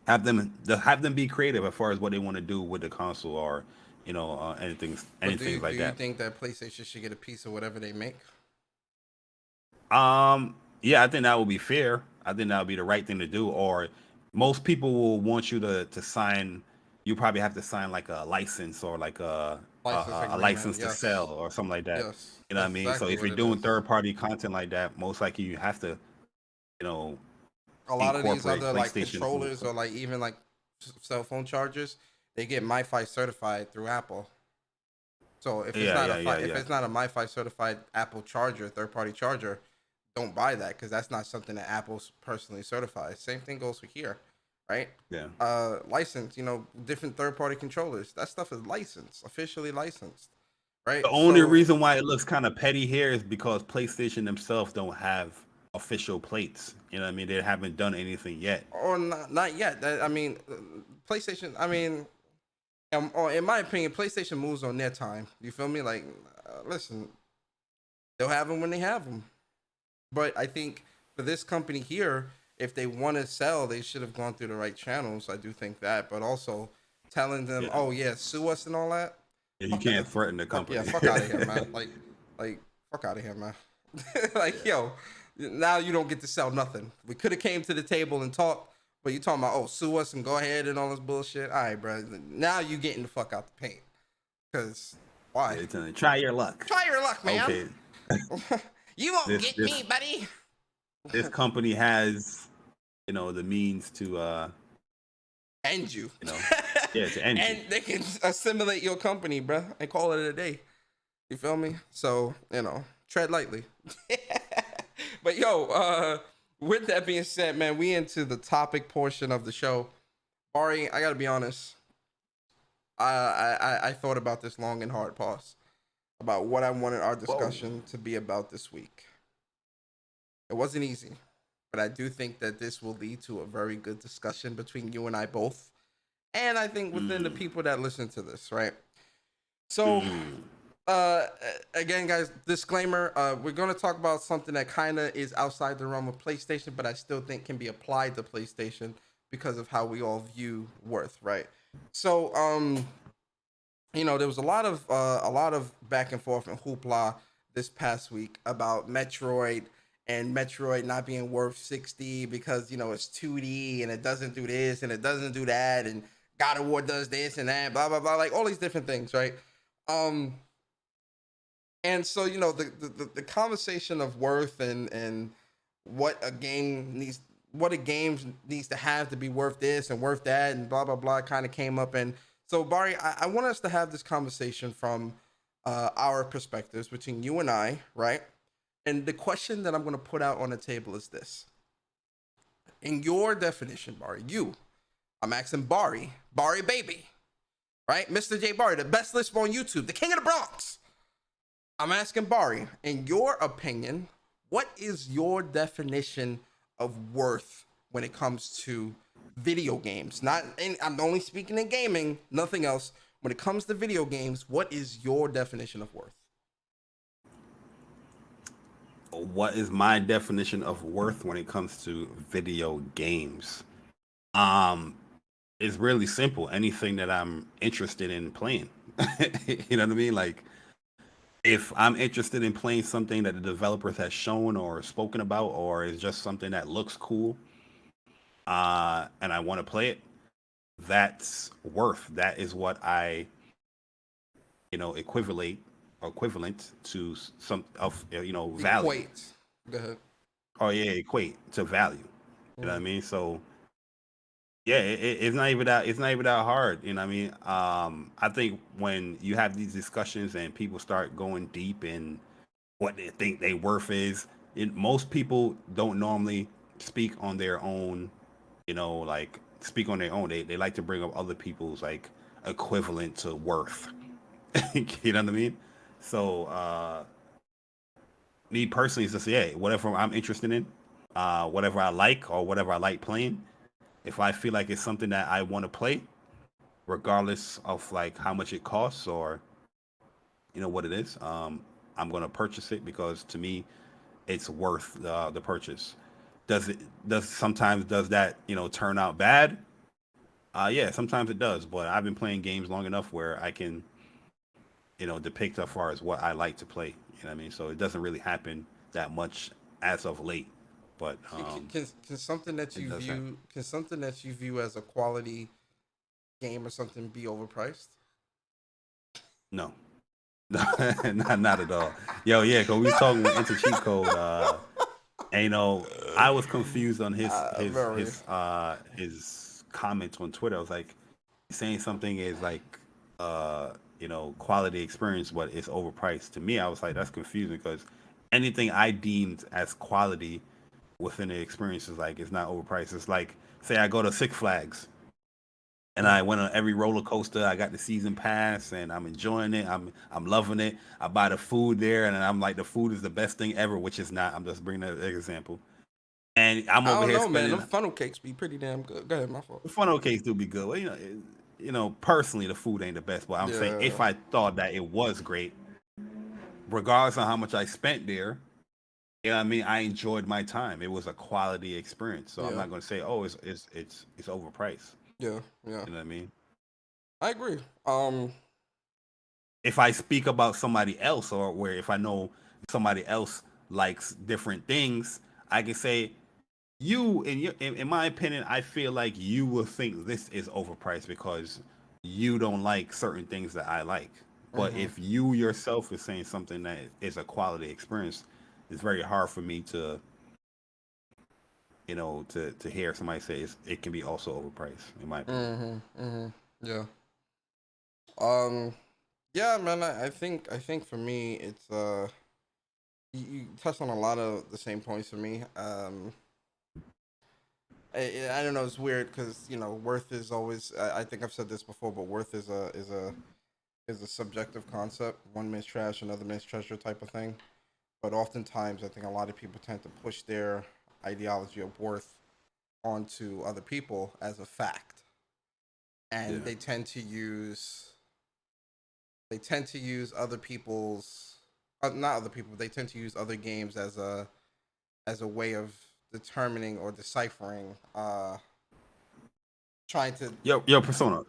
have them be creative as far as what they want to do with the console or but anything do like you that. think that PlayStation should get a piece of whatever they make? Yeah, I think that would be fair. I think that would be the right thing to do. Or most people will want you to sign. You probably have to sign like a license or like License a agreement. license to Yes. sell or something like that. Yes. You know what I That's mean? So exactly if what you're it doing is. third party content like that, most likely you have to, you know, A lot of these incorporate other like PlayStation. controllers or like even like cell phone chargers, they get MiFi certified through Apple. So Yeah, yeah, yeah, if yeah. it's not a MiFi certified Apple charger, third party charger, don't buy that because that's not something that Apple's personally certifies. Same thing goes for here, right? Yeah. License, different third party controllers. That stuff is licensed, officially licensed, The right? only So reason why it looks kind of petty here is because PlayStation themselves don't have official plates. You know what I mean? They haven't done anything yet. or not yet. I mean, PlayStation. I mean, or in my opinion, PlayStation moves on their time. You feel me? Like, listen, they'll have them when they have them. But I think for this company here, if they want to sell, they should have gone through the right channels. I do think that, but also telling them, Yeah. "Oh yeah, sue us and all that." And you Fuck can't that. threaten the Fuck yeah. company. Fuck out of here, man. Fuck out of here, man. Like, yo, now you don't get to sell nothing. We could have came to the table and talked, but you talking about, oh, sue us and go ahead and all this bullshit. All right, bro. Now you getting the fuck out the paint. Cause why? Try your luck. Try your luck, man. Okay. You won't This get this me, buddy. this company has, the means to End you. yeah, to end And you. they can assimilate your company, bro, and call it a day. You feel me? So, tread lightly. But yo, with that being said, man, we into the topic portion of the show. Bari, I gotta be honest. I thought about this long and hard pause about what I wanted our Whoa. discussion to be about this week. It wasn't easy, but I do think that this will lead to a very good discussion between you and I both. And I think within the Mm. people that listen to this, right? So, Mm. uh, again, guys, disclaimer: we're gonna talk about something that kind of is outside the realm of PlayStation, but I still think can be applied to PlayStation because of how we all view worth, right? So, there was a lot of back and forth and hoopla this past week about Metroid and Metroid not being worth 60 because it's 2D and it doesn't do this and it doesn't do that and God of War does this and that, blah blah blah, like all these different things, right? Um, and so the conversation of worth and what a game needs what a game needs to have to be worth this and worth that and blah blah blah kind of came up. And so Bari, I want us to have this conversation from our perspectives between you and I, right? And the question that I'm going to put out on the table is this: in your definition, Bari, I'm asking Bari baby, right? Mr. Jay Bari, the best lisp on YouTube, the king of the Bronx. I'm asking Bari, in your opinion, what is your definition of worth when it comes to video games? I'm only speaking in gaming, nothing else. When it comes to video games, what is your definition of worth? What is my definition of worth when it comes to video games? Um, it's really simple. Anything that I'm interested in playing. You know what I mean? Like, if I'm interested in playing something that the developers has shown or spoken about, or is just something that looks cool, and I want to play it, that's worth. That is what I, equivalent to some of value. Equate. Go ahead. Oh yeah, equate to value. You know what I Mm. mean? So yeah, it's not even that. It's not even that hard. You know what I mean? I think when you have these discussions and people start going deep in what they think their worth is, most people don't normally speak on their own. Like speak on their own. They like to bring up other people's like equivalent to worth. You know what I mean? So me personally is just yeah, whatever I'm interested in, whatever I like or whatever I like playing. If I feel like it's something that I want to play, regardless of like how much it costs or what it is, I'm gonna purchase it because to me, it's worth the purchase. Does that turn out bad? Yeah, sometimes it does. But I've been playing games long enough where I can depict as far as what I like to play. You know what I mean? So it doesn't really happen that much as of late. but Can something that it you does happen. view as a quality game or something be overpriced? No. not at all. Yo, yeah, cause we was talking into cheat code. And I was confused on Very. his comments on Twitter. I was like, saying something is like quality experience, but it's overpriced. To me, I was like, that's confusing because anything I deemed as quality within the experience is like it's not overpriced. It's like say I go to Six Flags and I went on every roller coaster. I got the season pass, and I'm enjoying it. I'm loving it. I buy the food there, and I'm like, the food is the best thing ever, which is not. I'm just bringing an example. And I'm I over don't here know, man. spending. Them funnel cakes be pretty damn good. Go ahead, my fault. The funnel cakes do be good. Well, personally, the food ain't the best, but I'm saying Yeah. if I thought that it was great, regardless of how much I spent there, I mean, I enjoyed my time. It was a quality experience, so I'm Yeah. not going to say, oh, it's overpriced. Yeah. Yeah. You know what I mean? I agree. If I speak about somebody else, or where if I know somebody else likes different things, I can say in my opinion, I feel like you will think this is overpriced because you don't like certain things that I like. But Mm-hmm. if you yourself is saying something that is a quality experience, it's very hard for me to to hear somebody say it can be also overpriced, in my opinion. Mm-hmm. Mm-hmm. Yeah. Um. Yeah, man. I think for me, it's you touched on a lot of the same points for me. I don't know. It's weird because worth is always. I think I've said this before, but worth is a subjective concept. One man's trash, another man's treasure type of thing. But oftentimes, I think a lot of people tend to push their ideology of worth onto other people as a fact, Yeah. and they tend to use other people's not other people. They tend to use other games as a way of determining or deciphering. Trying to Yo, Persona,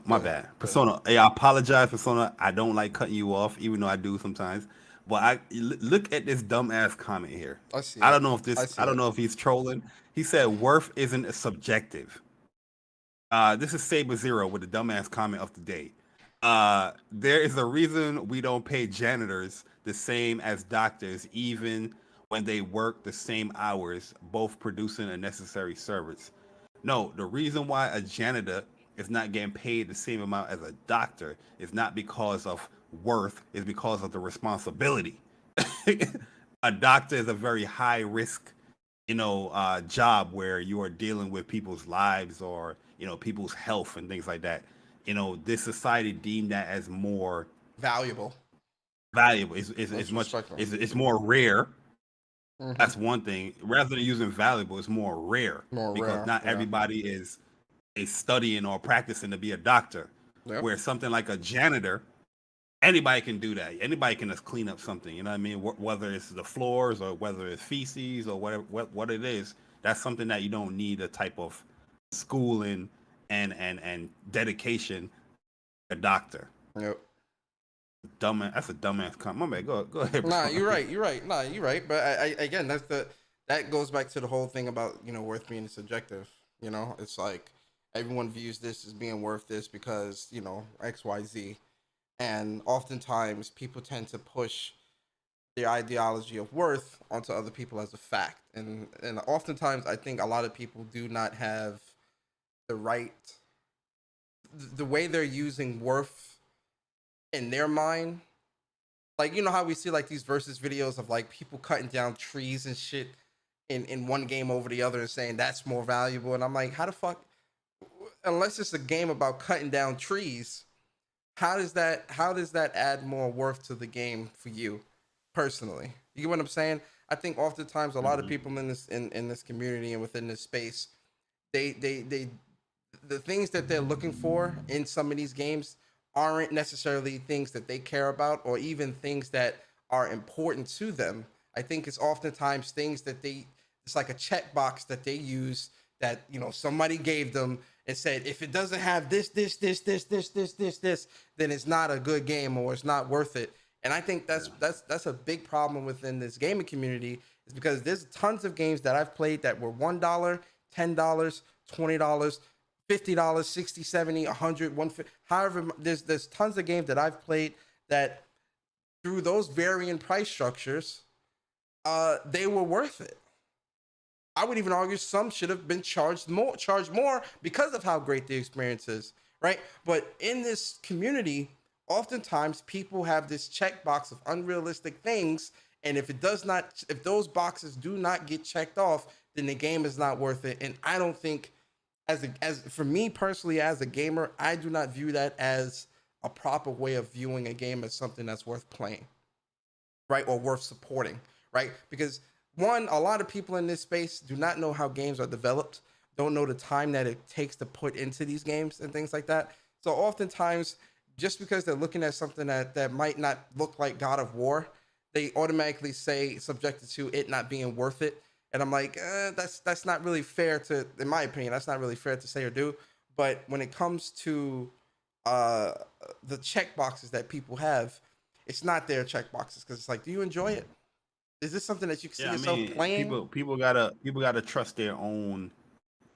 my good, bad. good. Persona, hey, I apologize, Persona. I don't like cutting you off, even though I do sometimes. But look at this dumbass comment here. I see I it. don't know if I this, see I don't it. know if he's trolling. He said worth isn't subjective. This is Saber Zero with the dumbass comment of the day. There is a reason we don't pay janitors the same as doctors, even when they work the same hours, both producing a necessary service. No, the reason why a janitor is not getting paid the same amount as a doctor is not because of worth, it's because of the responsibility. A doctor is a very high risk, job where you are dealing with people's lives or, people's health and things like that. This society deemed that as more Valuable. valuable. It's Let's much, respect them. it's more rare. Mm-hmm. That's one thing. Rather than using valuable, it's more rare More because rare. not Yeah. everybody is studying or practicing to be a doctor. Yep. Where something like a janitor, anybody can do that. Anybody can just clean up something. You know what I mean? Whether it's the floors or whether it's feces or whatever, what it is, that's something that you don't need a type of schooling and dedication. A doctor. Yep. Dumbass. That's a dumbass comment. My bad. Go ahead. Nah, Persona. you're right. You're right. Nah, you're right. But I again, that goes back to the whole thing about worth being subjective. It's like everyone views this as being worth this because X Y Z, and oftentimes people tend to push their ideology of worth onto other people as a fact, and oftentimes I think a lot of people do not have the right the way they're using worth in their mind. Like how we see like these versus videos of like people cutting down trees and shit in one game over the other and saying that's more valuable, and I'm like, how the fuck, unless it's a game about cutting down trees, how does that add more worth to the game for you personally? You get what I'm saying? I think oftentimes a lot of Mhm. people in this community and within this space, they the things that they're looking for in some of these games aren't necessarily things that they care about or even things that are important to them. I think it's oftentimes things that it's like a checkbox that they use that somebody gave them and said if it doesn't have this, then it's not a good game or it's not worth it. And I think that's a big problem within this gaming community, is because there's tons of games that I've played that were $1, $10, $20, $50, 60, 70, 100, 150. However, there's tons of games that I've played that through those varying price structures, they were worth it. I would even argue some should have been charged more because of how great the experience is, right? But in this community, oftentimes people have this checkbox of unrealistic things, and if those boxes do not get checked off, then the game is not worth it. And I don't think, as for me personally, as a gamer, I do not view that as a proper way of viewing a game as something that's worth playing, right? Or worth supporting, right? Because one, a lot of people in this space do not know how games are developed, don't know the time that it takes to put into these games and things like that. So oftentimes, just because they're looking at something that might not look like God of War, they automatically say, subjected to it not being worth it. And I'm like, that's not really fair to, in my opinion, that's not really fair to say or do. But when it comes to the check boxes that people have, it's not their check boxes, because it's like, do you enjoy it? Is this something that you can see yourself playing? People gotta trust their own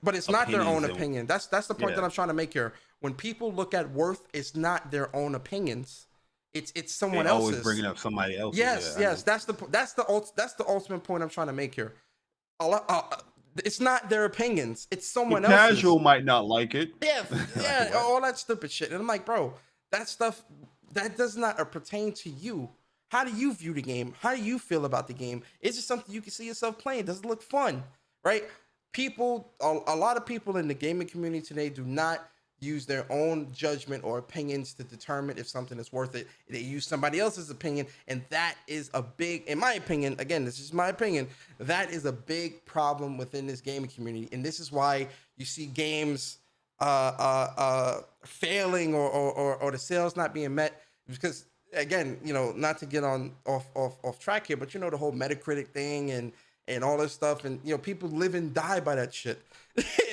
But it's not their own opinions opinion. That's the point that I'm trying to make here. When people look at worth, it's not their own opinions. It's someone They always else's. bringing up somebody else's. Yes, yes. That's the ultimate point I'm trying to make here. It's not their opinions. It's someone else's. Casual might not like it. Yeah, yeah, Like, all that stupid shit. And I'm like, bro, that stuff that does not pertain to you. How do you view the game? How do you feel about the game? Is it something you can see yourself playing? Does it look fun? Right? A lot of people in the gaming community today do not use their own judgment or opinions to determine if something is worth it. They use somebody else's opinion, and that is a big, in my opinion, again, this is my opinion, that is a big problem within this gaming community. And this is why you see games failing or the sales not being met, because again, not to get off track here, but the whole Metacritic thing and all this stuff, and people live and die by that shit.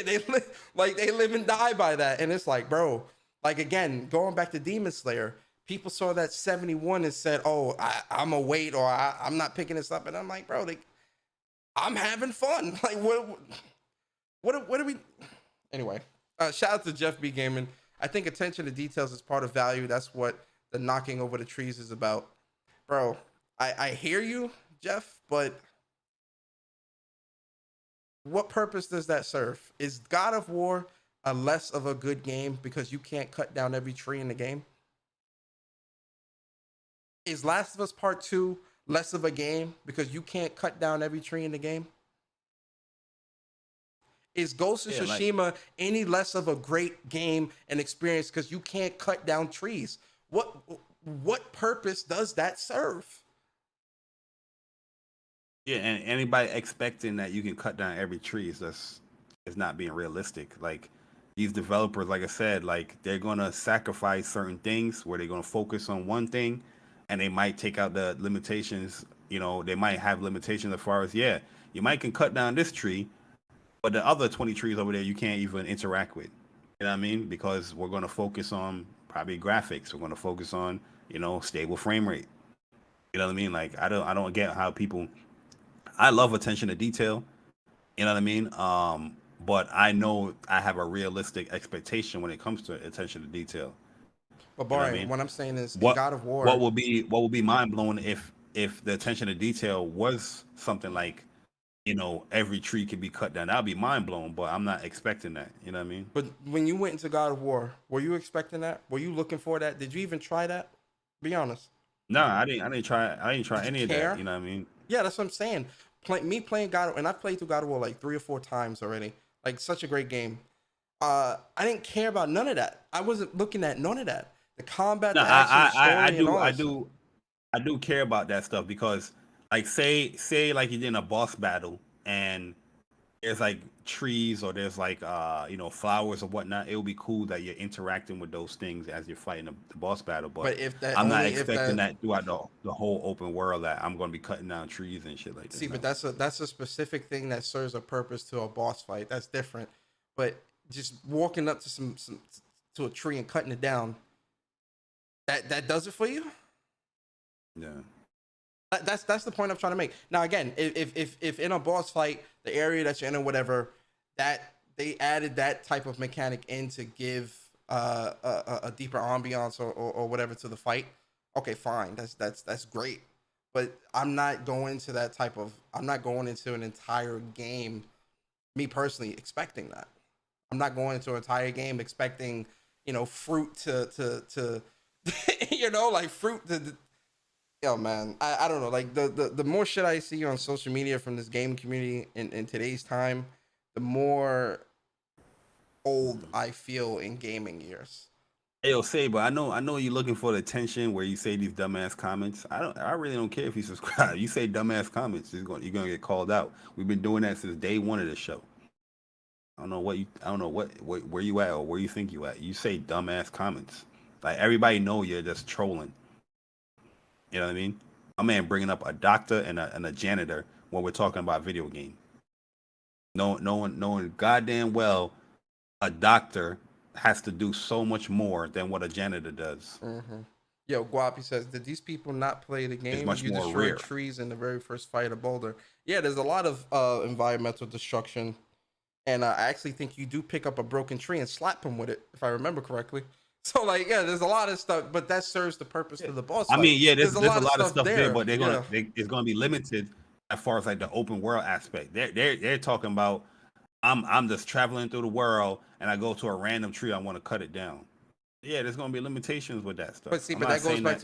they live and die by that, and it's like, bro, like, again, going back to Demon Slayer, people saw that 71 and said, oh, I'm a wait, or I'm not picking this up, and I'm like, bro, I'm having fun. Like, what are we? Anyway, shout out to Jeff B Gaming. I think attention to details is part of value. That's what the knocking over the trees is about, bro. I hear you, Jeff, but what purpose does that serve? Is God of War a less of a good game because you can't cut down every tree in the game? Is Last of Us Part 2 less of a game because you can't cut down every tree in the game? Is Ghost of Tsushima any less of a great game and experience because you can't cut down trees? What purpose does that serve? Yeah, and anybody expecting that you can cut down every tree is not being realistic. Like, these developers, like I said, like, they're gonna sacrifice certain things where they're gonna focus on one thing, and they might take out the limitations. They might have limitations as far as, you might can cut down this tree, but the other 20 trees over there you can't even interact with. You know what I mean? Because we're gonna focus on probably graphics. We're gonna focus on stable frame rate. You know what I mean? Like, I don't get how people. I love attention to detail, you know what I mean? But I know I have a realistic expectation when it comes to attention to detail. But You know what I Bari, mean? what I'm saying is, in What God of War, what will be mind blowing if the attention to detail was something like, every tree can be cut down. That'd be mind blowing, but I'm not expecting that. You know what I mean? but when you went into God of War, were you expecting that? Were you looking for that? Did you even try that? Be honest. No, I didn't try Did you any of that. care? You know what I mean? Yeah, that's what I'm saying. Playing God, and I've played through God of War like 3 or 4 times already. Like, such a great game. I didn't care about none of that. I wasn't looking at none of that. The combat, No, the action, the I story, and do all I that stuff. do I do care about that stuff because, like, say like you're in a boss battle and there's like trees or there's like flowers or whatnot. It would be cool that you're interacting with those things as you're fighting the boss battle. But But if that I'm not only if expecting that that throughout the whole open world that I'm going to be cutting down trees and shit like that. See, No. but that's a specific thing that serves a purpose to a boss fight. That's different. But just walking up to some to a tree and cutting it down, that does it for you? Yeah. That's the point I'm trying to make. Now again, if in a boss fight, the area that you're in or whatever, that they added that type of mechanic in to give a deeper ambiance or whatever to the fight, okay, fine, that's great. But I'm not going to that type of. I'm not going into an entire game, me personally, expecting that. I'm not going into an entire game expecting, fruit to like fruit to. Yo, man, I don't know. Like the more shit I see on social media from this game community in today's time, the more old I feel in gaming years. Hey, yo, Saber, I know you're looking for the attention where you say these dumbass comments. I really don't care if you subscribe. You say dumbass comments, you're gonna get called out. We've been doing that since day one of the show. I don't know where you at or where you think you at. You say dumbass comments. Like everybody know you're just trolling. You know what I mean? A man bringing up a doctor and a janitor when we're talking about video game. Knowing goddamn well a doctor has to do so much more than what a janitor does. Mm-hmm. Yo, Guapi says, did these people not play the It's game? much You more destroyed rare. trees in the very first fight of Boulder. Yeah, there's a lot of environmental destruction. And I actually think you do pick up a broken tree and slap him with it, if I remember correctly. So, like, yeah, there's a lot of stuff, but that serves the purpose of the boss I fight. mean, yeah, There's there's a lot of stuff stuff there, there. but Yeah. it's gonna be limited as far as like the open world aspect. They're talking about I'm just traveling through the world and I go to a random tree, I want to cut it down. Yeah, there's gonna be limitations with that But stuff. see, I'm but not that goes saying back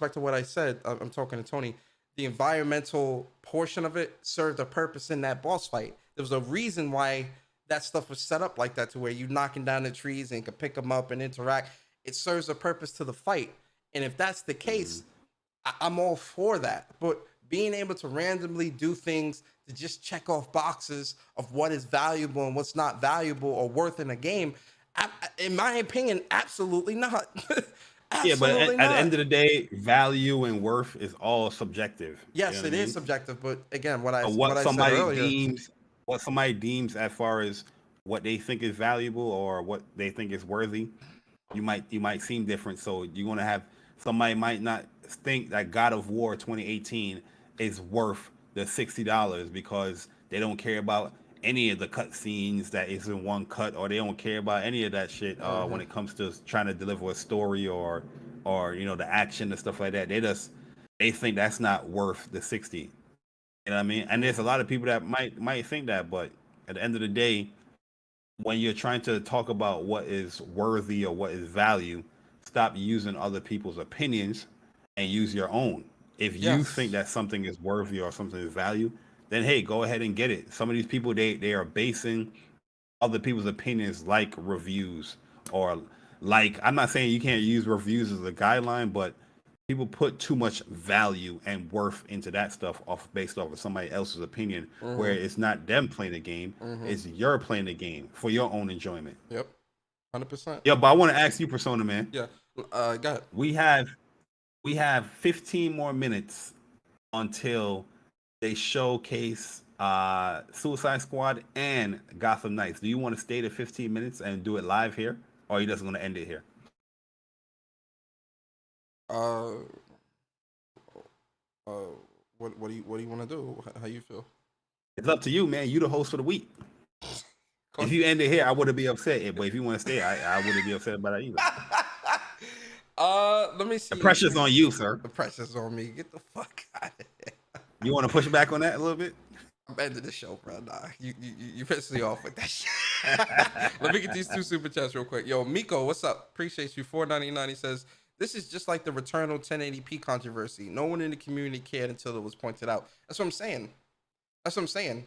that. to what I said. I'm talking to Tony. The environmental portion of it served a purpose in that boss fight. There was a reason why that stuff was set up like that, to where you knocking down the trees and can pick them up and interact. It serves a purpose to the fight. And if that's the Mhm. case, I'm all for that. But being able to randomly do things to just check off boxes of what is valuable and what's not valuable or worth in a game, in my opinion, absolutely not. Yeah, but Absolutely at the not. end of the day, value and worth is all subjective. You know Yes, what I it is mean? subjective, but again, What what I said somebody earlier. deems, as far as what they think is valuable or what they think is worthy, you might seem different. So you're gonna have somebody might not think that God of War 2018 is worth the $60 because they don't care about any of the cut scenes that is in one cut, or they don't care about any of that shit Hmm. when it comes to trying to deliver a story or the action and stuff like that. They think that's not worth the 60. You know what I mean? And there's a Hmm. lot of people that might think that, but at the end of the day, when you're trying to talk about what is worthy or what is value, stop using other people's opinions and use your own. If you think Yes. that something is worthy or something is value, then hey, go ahead and get it. Some of these people they are basing other people's opinions like reviews or like I'm not saying you can't use reviews as a guideline, but people put too much value and worth into that stuff based off of somebody else's opinion, where Hmm. it's not them playing the game, Hmm. it's you're playing the game for your own enjoyment. Yep. 100%. Yeah, but I want to ask you, Persona Man. Yeah. Got it. We have 15 more minutes until they showcase Suicide Squad and Gotham Knights. Do you want to stay to 15 minutes and do it live here, or are you just going to end it here? Uh, uh, what do you want to do? How you feel? It's up to you, man. You the host for the week. If you end it here, I wouldn't be upset. But if you want to stay, I wouldn't be upset about that either. Let me The see. pressure's on you, sir. The pressure's on me. Get the fuck out of here. You want to push back on that a little bit? I'm ending the show, bro. Nah, you pissed me off with that shit. Let me get these two super chats real quick. Yo, Miko, what's up? Appreciate you. 4.99. He says, this is just like the Returnal 1080p controversy. No one in the community cared until it was pointed out. That's what I'm saying.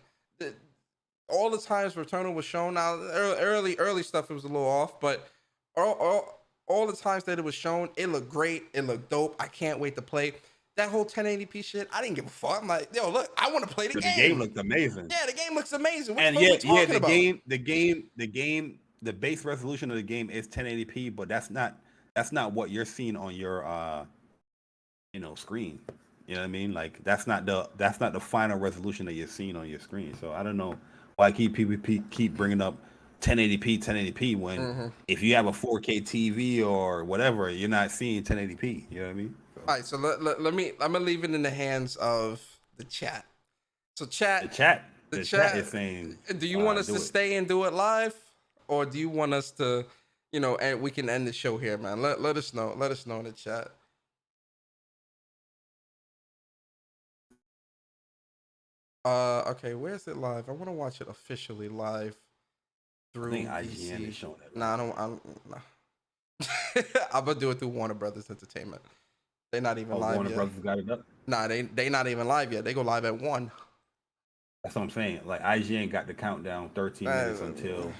All the times Returnal was shown, now early stuff, it was a little off, but all the times that it was shown, it looked great. It looked dope. I can't wait to play. That whole 1080p shit, I didn't give a fuck. I'm like, yo, look, I want to play the But the game game. looked amazing. Yeah, the game looks amazing. What And the fuck are we yeah, talking about? the base resolution of the game is 1080p, but that's not what you're seeing on your screen. You know what I mean? Like that's not the final resolution that you're seeing on your screen. So I don't know why people keep bringing up 1080p when Mm-hmm. if you have a 4K TV or whatever, you're not seeing 1080p. You know what I mean? So All right, so I'm gonna leave it in the hands of the chat. So The chat is saying, do you want us to do it. stay and do it live, or do you want us to, and we can end the show here, man? Let us know. Let us know in the chat. Okay, where's it live? I want to watch it officially live through I think IGN is showing it. Nah, I'm gonna do it through Warner Brothers Entertainment. They're not even live Warner yet. Brothers got it up. Nah, they not even live yet. They go live at 1. That's what I'm saying. Like IGN got the countdown 13 minutes until.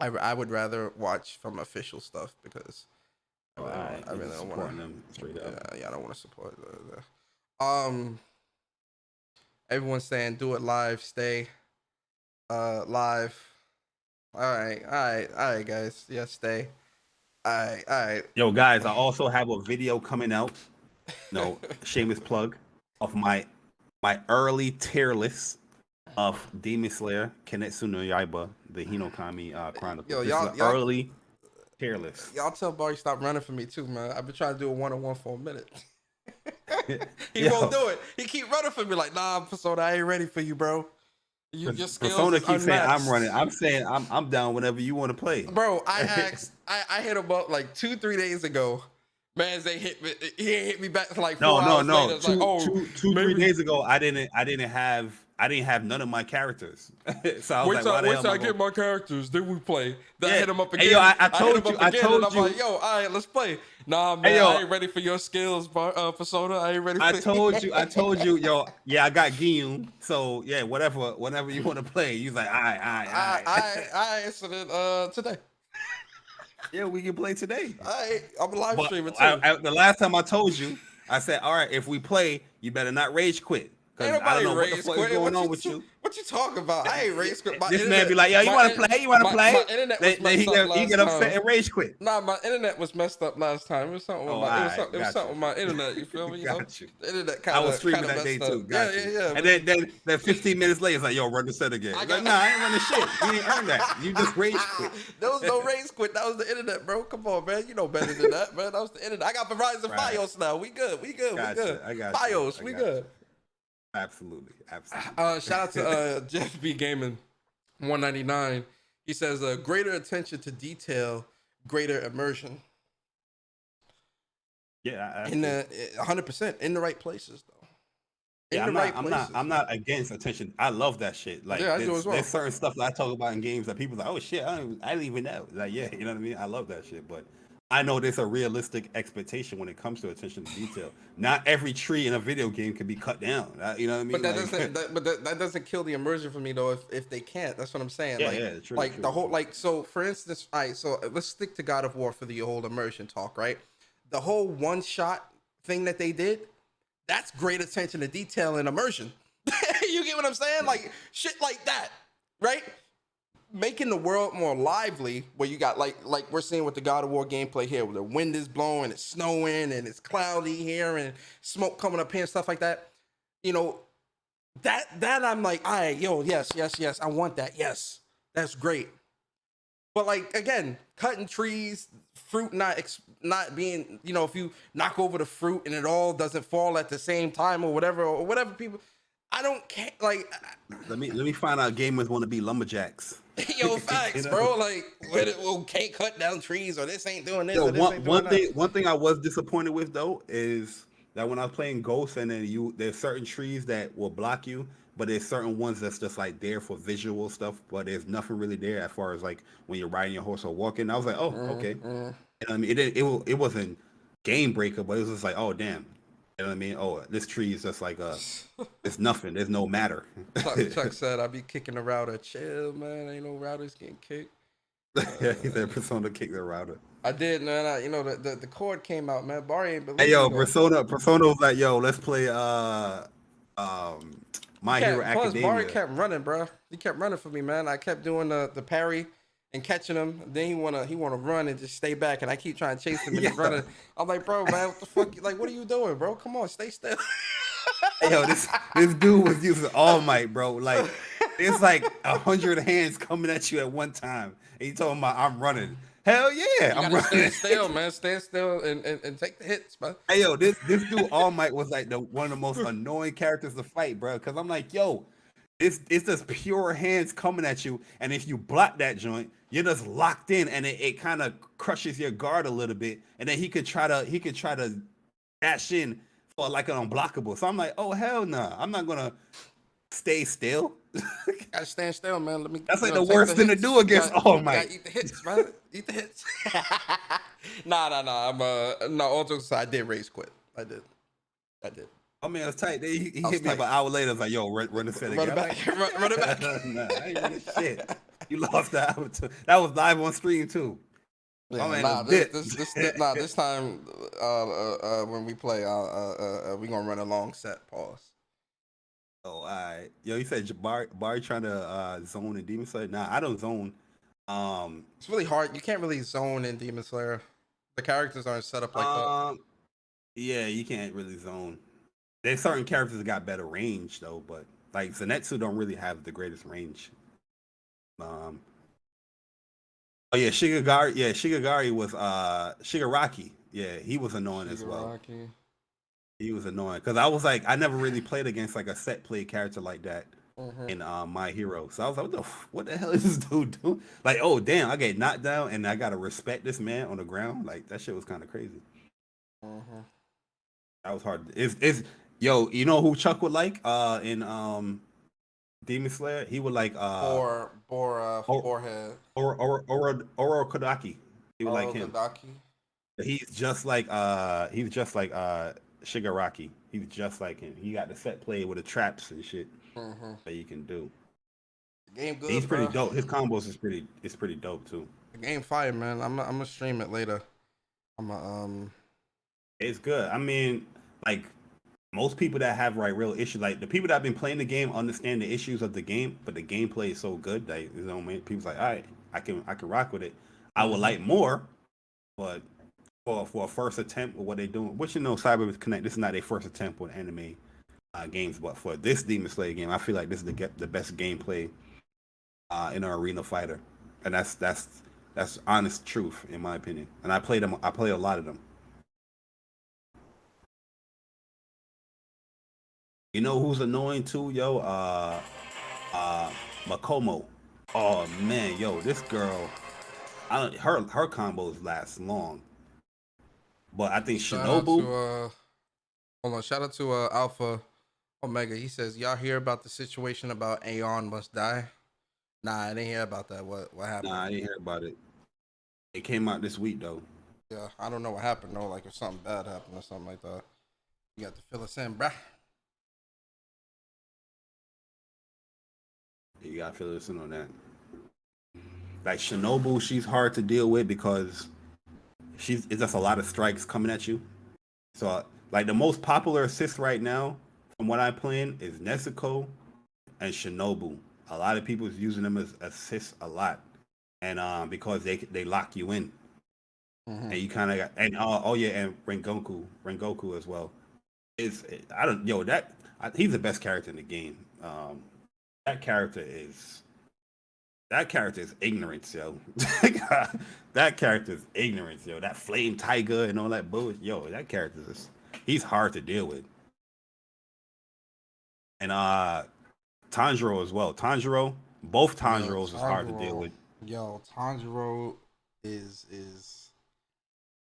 I would rather watch from official stuff because I really don't want to. Them straight up. Yeah, I don't want to support everyone's saying do it live, stay live. All right, guys. Yeah, stay. All right. Yo, guys, I also have a video coming out. No, shameless plug of my early tier list of Demon Slayer, Kimetsu no Yaiba, the Hinokami Chronicles. Yo, y'all early tier list. Y'all tell Barry stop running for me too, man. I've been trying to do a 1-on-1 for a minute. He won't do it. He keep running for me like, nah, Persona, I ain't ready for you, bro. Your skills Persona keeps saying I'm running. I'm saying saying I'm down whenever you want to play. Bro, I hit him up like 2-3 days ago. Man, they hit me. He hit me back for like 4 hours later. It's like, 3 days ago, I didn't have none of my characters. So I was wait till I get my characters, then we play. Then I hit him up again. Hey, yo, I told you. I'm like, yo, all right, let's play. Nah, man, I ain't ready for your skills, Persona. I ain't ready for I told you, yo, yeah, I got Giyun. So yeah, whenever you want to play, he's like, all right. I answered it today. Yeah, we can play today. I'm a live streamer too. The last time I told you, I said, all right, if we play, you better not rage quit. Because I don't know what the fuck is going on with you. What you talking about? I ain't rage quit. This man be like, yo, you want to play? You want to play? My internet was messed up last time. He get upset and rage quit. Nah, my internet was messed up last time. It was something with something with my internet. You feel me? Got you. The internet kind of. I was streaming that day too. Yeah. And then 15 minutes later, it's like, yo, run the set again. Like, nah, I ain't running shit. You didn't earn that. You just rage quit. There was no rage quit. That was the internet, bro. Come on, man. You know better than that, man. That was the internet. I got Verizon Fios now. We good. We good. I got Fios. We good. Absolutely. Shout out to Jeff B Gaming 199. He says greater attention to detail, greater immersion. Yeah, in the 100% in the right places though. I'm not against attention. I love that shit. Like, I do as well. There's certain stuff that I talk about in games that people are like, oh shit, I didn't even know. Like, yeah, you know what I mean? I love that shit, but I know there's a realistic expectation when it comes to attention to detail. Not every tree in a video game can be cut down. You know what I mean? But that doesn't kill the immersion for me though. If they can't, that's what I'm saying. True, the whole so for instance, all right. So let's stick to God of War for the whole immersion talk, right? The whole one shot thing that they did, that's great attention to detail and immersion. You get what I'm saying? Like shit like that, right? Making the world more lively, where you got like we're seeing with the God of War gameplay here, where the wind is blowing, it's snowing, and it's cloudy here, and smoke coming up here and stuff like that. You know, that I'm like, all right, yo, yes, I want that. Yes, that's great. But like again, cutting trees, fruit not being, if you knock over the fruit and it all doesn't fall at the same time or whatever people. I don't care. Like, let me find out gamers want to be lumberjacks. Yo, facts, bro. Like, can't cut down trees, or this ain't doing this. Yo, or this ain't doing that. One thing I was disappointed with though is that when I was playing Ghost, and then there's certain trees that will block you, but there's certain ones that's just like there for visual stuff, but there's nothing really there as far as like when you're riding your horse or walking. I was like, oh, okay. And I mean, it wasn't game breaker, but it was just like, oh, damn. You know what I mean? Oh, this tree is just like it's nothing. There's no matter. Chuck said, "I be kicking the router. Chill, man. Ain't no routers getting kicked." He said Persona kicked the router. I did, man. The cord came out, man. Barry ain't believe. Hey, yo, Persona was like, yo, let's play My Hero Academia. Barry kept running, bro. He kept running for me, man. I kept doing the parry and catching him. Then he wanna run and just stay back, and I keep trying to chase him and he's running. I'm like, bro, man, what the fuck? Like, what are you doing, bro? Come on, stay still. Yo, this dude was using All Might, bro. Like, it's like 100 hands coming at you at one time, and you talking about I'm running. Hell yeah, You I'm gotta stand running. still, man. Stand still and take the hits, man. Hey yo, this dude All Might was like the one of the most annoying characters to fight, bro. Because I'm like, yo, it's just pure hands coming at you, and if you block that joint, you're just locked in, and it kind of crushes your guard a little bit, and then he could try to dash in for like an unblockable. So I'm like, oh hell no, I'm not gonna stay still. Gotta stand still, man. Let me, That's like the take the worst thing to hits. do against All You gotta Might. eat the hits, brother. Eat the hits. Nah. I'm no. All jokes aside, I did race quit. I did. I mean, it was tight. He I was hit me up tight. an hour later. I was like, yo, run the set Run again. it I'm back. like, Run it back. nah, I ain't running shit. You lost that hour too. That was live on stream too. Yeah, Oh man, nah. was This time, when we play, we gonna run a long set. Pause. Oh, all right. Yo, you said Bari trying to zone in Demon Slayer. Nah, I don't zone. It's really hard. You can't really zone in Demon Slayer. The characters aren't set up like that. Yeah, you can't really zone. There's certain characters that got better range though, but like Zenitsu don't really have the greatest range. Um, oh yeah, Shigagari. Yeah, Shigagari was Shigaraki. Yeah, he was annoying as well. Shigaraki. He was annoying because I was like, I never really played against like a set play character like that in My Hero. So I was like, what the hell is this dude doing? Like, oh damn, I get knocked down and I gotta respect this man on the ground. Like that shit was kind of crazy. That was hard. It's yo, you know who Chuck would like in Demon Slayer? He would like Forehead. Oro Kodaki. He would like him. Kodaki. He's just like Shigaraki. He's just like him. He got the set play with the traps and shit that you can do. The game good. He's pretty bro. dope. His combos is pretty dope too. The game fire, man. I'm gonna stream it later. It's good. I mean, like most people that have like real issues, like the people that have been playing the game understand the issues of the game, but the gameplay is so good that people's like, all right, I can rock with it. I would like more, but for a first attempt with what they're doing, which Cyber Connect, this is not their first attempt with anime games, but for this Demon Slayer game, I feel like this is the best gameplay in an arena fighter, and that's honest truth in my opinion. And I played a lot of them. You know who's annoying too, yo? Makomo. Oh man, yo, this girl, her combos last long. But I think Shinobu. Hold on, shout out to Alpha Omega. He says, y'all hear about the situation about Aeon must die? Nah, I didn't hear about that. What happened? Nah, I didn't hear about it. It came out this week though. Yeah, I don't know what happened though. Like if something bad happened or something like that. You got to fill us in, bruh. You gotta fill us in on that. Like Shinobu, she's hard to deal with because it's just a lot of strikes coming at you. So like the most popular assist right now, from what I'm playing, is Nezuko and Shinobu. A lot of people is using them as assists a lot, and because they lock you in, and you kind of got and and Rengoku as well. He's the best character in the game. That character is ignorance, yo. That character is ignorance, yo. That flame tiger and all that bullshit, yo. That character he's hard to deal with. And Tanjiro as well. Both Tanjiros is hard to deal with. Yo, Tanjiro is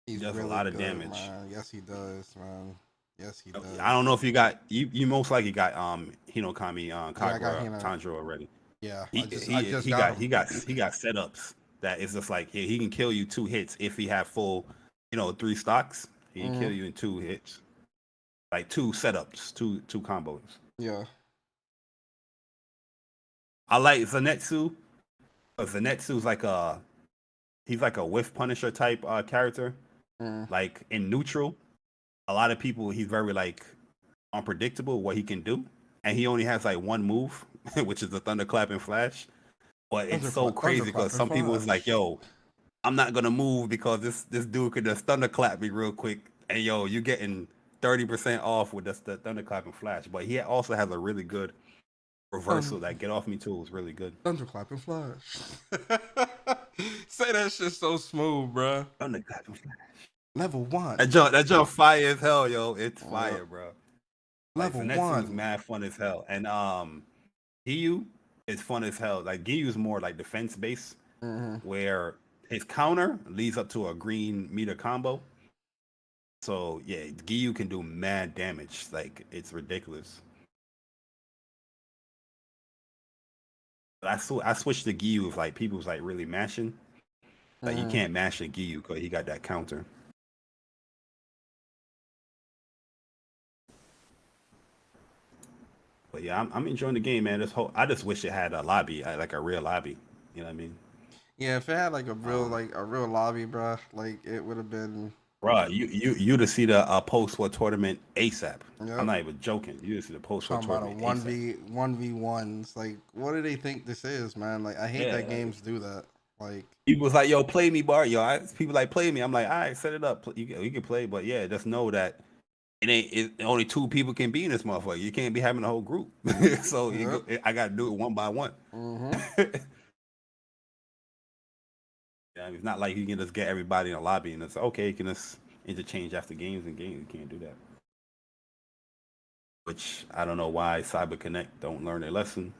he's does really a lot of good, damage. Man. Yes, he does, man. Yes, he does. I don't know if you got you most likely got Hinokami Kagura Tanjiro Tanjiro already. Yeah, he got setups that is just like he can kill you 2 hits if he have full 3 stocks. He can kill you in 2 hits, like 2 setups, two combos. Yeah, I like Zenitsu. Zenitsu's he's like a whiff punisher type character. Like in neutral, a lot of people, he's very like unpredictable what he can do, and he only has like one move, which is the thunderclap and flash. But it's so crazy because some people is like, yo, I'm not gonna move because this dude could just thunderclap me real quick, and yo, you getting 30% off with just the thunderclap and flash. But he also has a really good reversal that get off me too is really good. thunderclap and flash. Say that shit so smooth, bro. On the Gotham Flash. Level 1. That jump fire as hell, yo. It's Yeah. fire, bro. Like Level Zenitsu is 1. mad fun as hell, and Giyu is fun as hell. Like Giyu is more like defense based, where his counter leads up to a green meter combo. So yeah, Giyu can do mad damage. Like it's ridiculous. But I switched to Giyu if like people was like really mashing. Like you can't mash a Giyu because he got that counter. But yeah, I'm enjoying the game, man. I just wish it had a lobby, like a real lobby. You know what I mean? Yeah, if it had like a real lobby, bro, like it would have been. Bro, you to see the post-war tournament ASAP. Yep. I'm not even joking. You to see the post-war Talking about a tournament 1v1s. Like, what do they think this is, man? Like, I hate that games do that. Like, people was like, "Yo, play me, Bart." Yo, people like play me. I'm like, all right, set it up. You can play, but yeah, just know that only 2 people can be in this motherfucker. You can't be having a whole group. So I got to do it one by one. Yeah, it's not like you can just get everybody in a lobby and it's okay. You can just interchange after games and games. You can't do that. Which I don't know why CyberConnect don't learn their lesson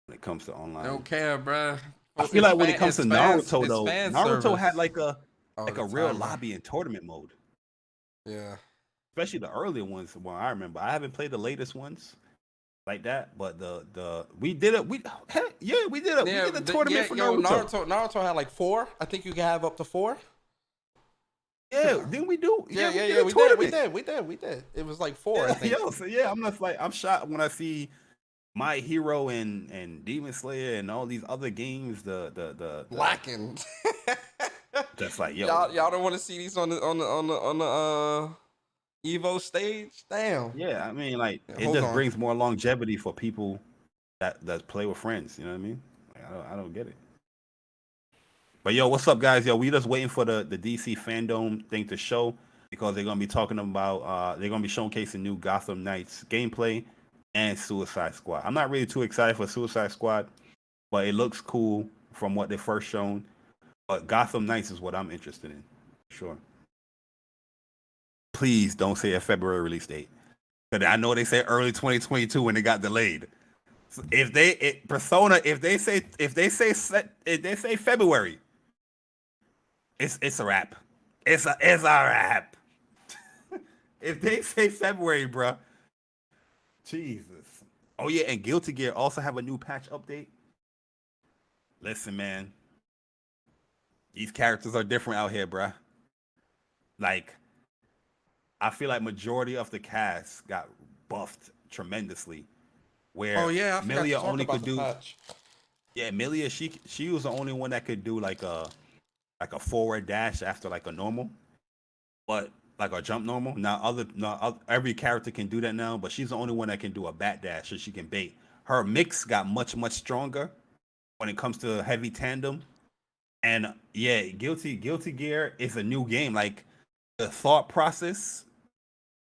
when it comes to online. I don't care, bro. I feel like when it comes to Naruto, though, Naruto had like a real lobby and tournament mode. Yeah. Especially the earlier ones. Well, I remember. I haven't played the latest ones like that, but we did it. We did a tournament for Naruto. Naruto had like 4. I think you can have up to 4. Yeah, didn't we do? We did. It was like 4. I think. I'm just like I'm shocked when I see My Hero and Demon Slayer and all these other games. The lacking. Just like y'all don't want to see these on the Evo stage. Damn. Yeah, I mean, like it just brings more longevity for people that play with friends. You know what I mean? Like, I don't get it. But yo, what's up, guys? Yo, we just waiting for the DC fandom thing to show because they're gonna be talking about they're gonna be showcasing new Gotham Knights gameplay and Suicide Squad. I'm not really too excited for Suicide Squad, but it looks cool from what they first shown. But Gotham Knights is what I'm interested in. Sure. Please don't say a February release date. Because I know they say early 2022 when it got delayed. So if they say February, it's a wrap. It's a wrap. If they say February, bro. Jesus. Oh yeah, and Guilty Gear also have a new patch update. Listen, man. These characters are different out here, bro. Like, I feel like majority of the cast got buffed tremendously. Where Milia only could do. Yeah, Milia, she was the only one that could do like a forward dash after like a normal, but like a jump normal. Now every character can do that now, but she's the only one that can do a bat dash, so she can bait. Her mix got much stronger when it comes to heavy tandem. And yeah, Guilty Gear is a new game. Like the thought process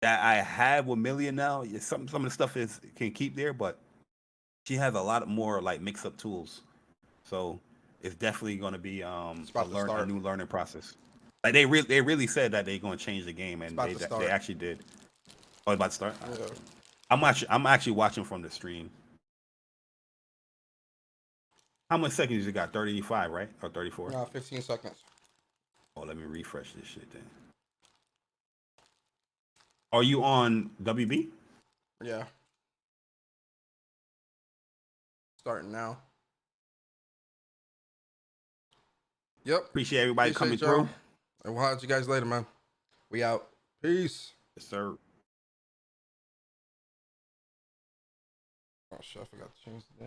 that I have with Milia now, some of the stuff can keep there, but she has a lot more like mix up tools. So it's definitely going to be a new learning process. Like they really said that they're going to change the game, and they actually did. Oh, it's about to start. Yeah. I'm actually watching from the stream. How much seconds you got? 35, right? Or 34? No, 15 seconds. Oh, let me refresh this shit then. Are you on WB? Yeah. Starting now. Yep. Appreciate everybody coming through. And we'll have you guys later, man. We out. Peace. Yes, sir. Oh shit, I forgot to change the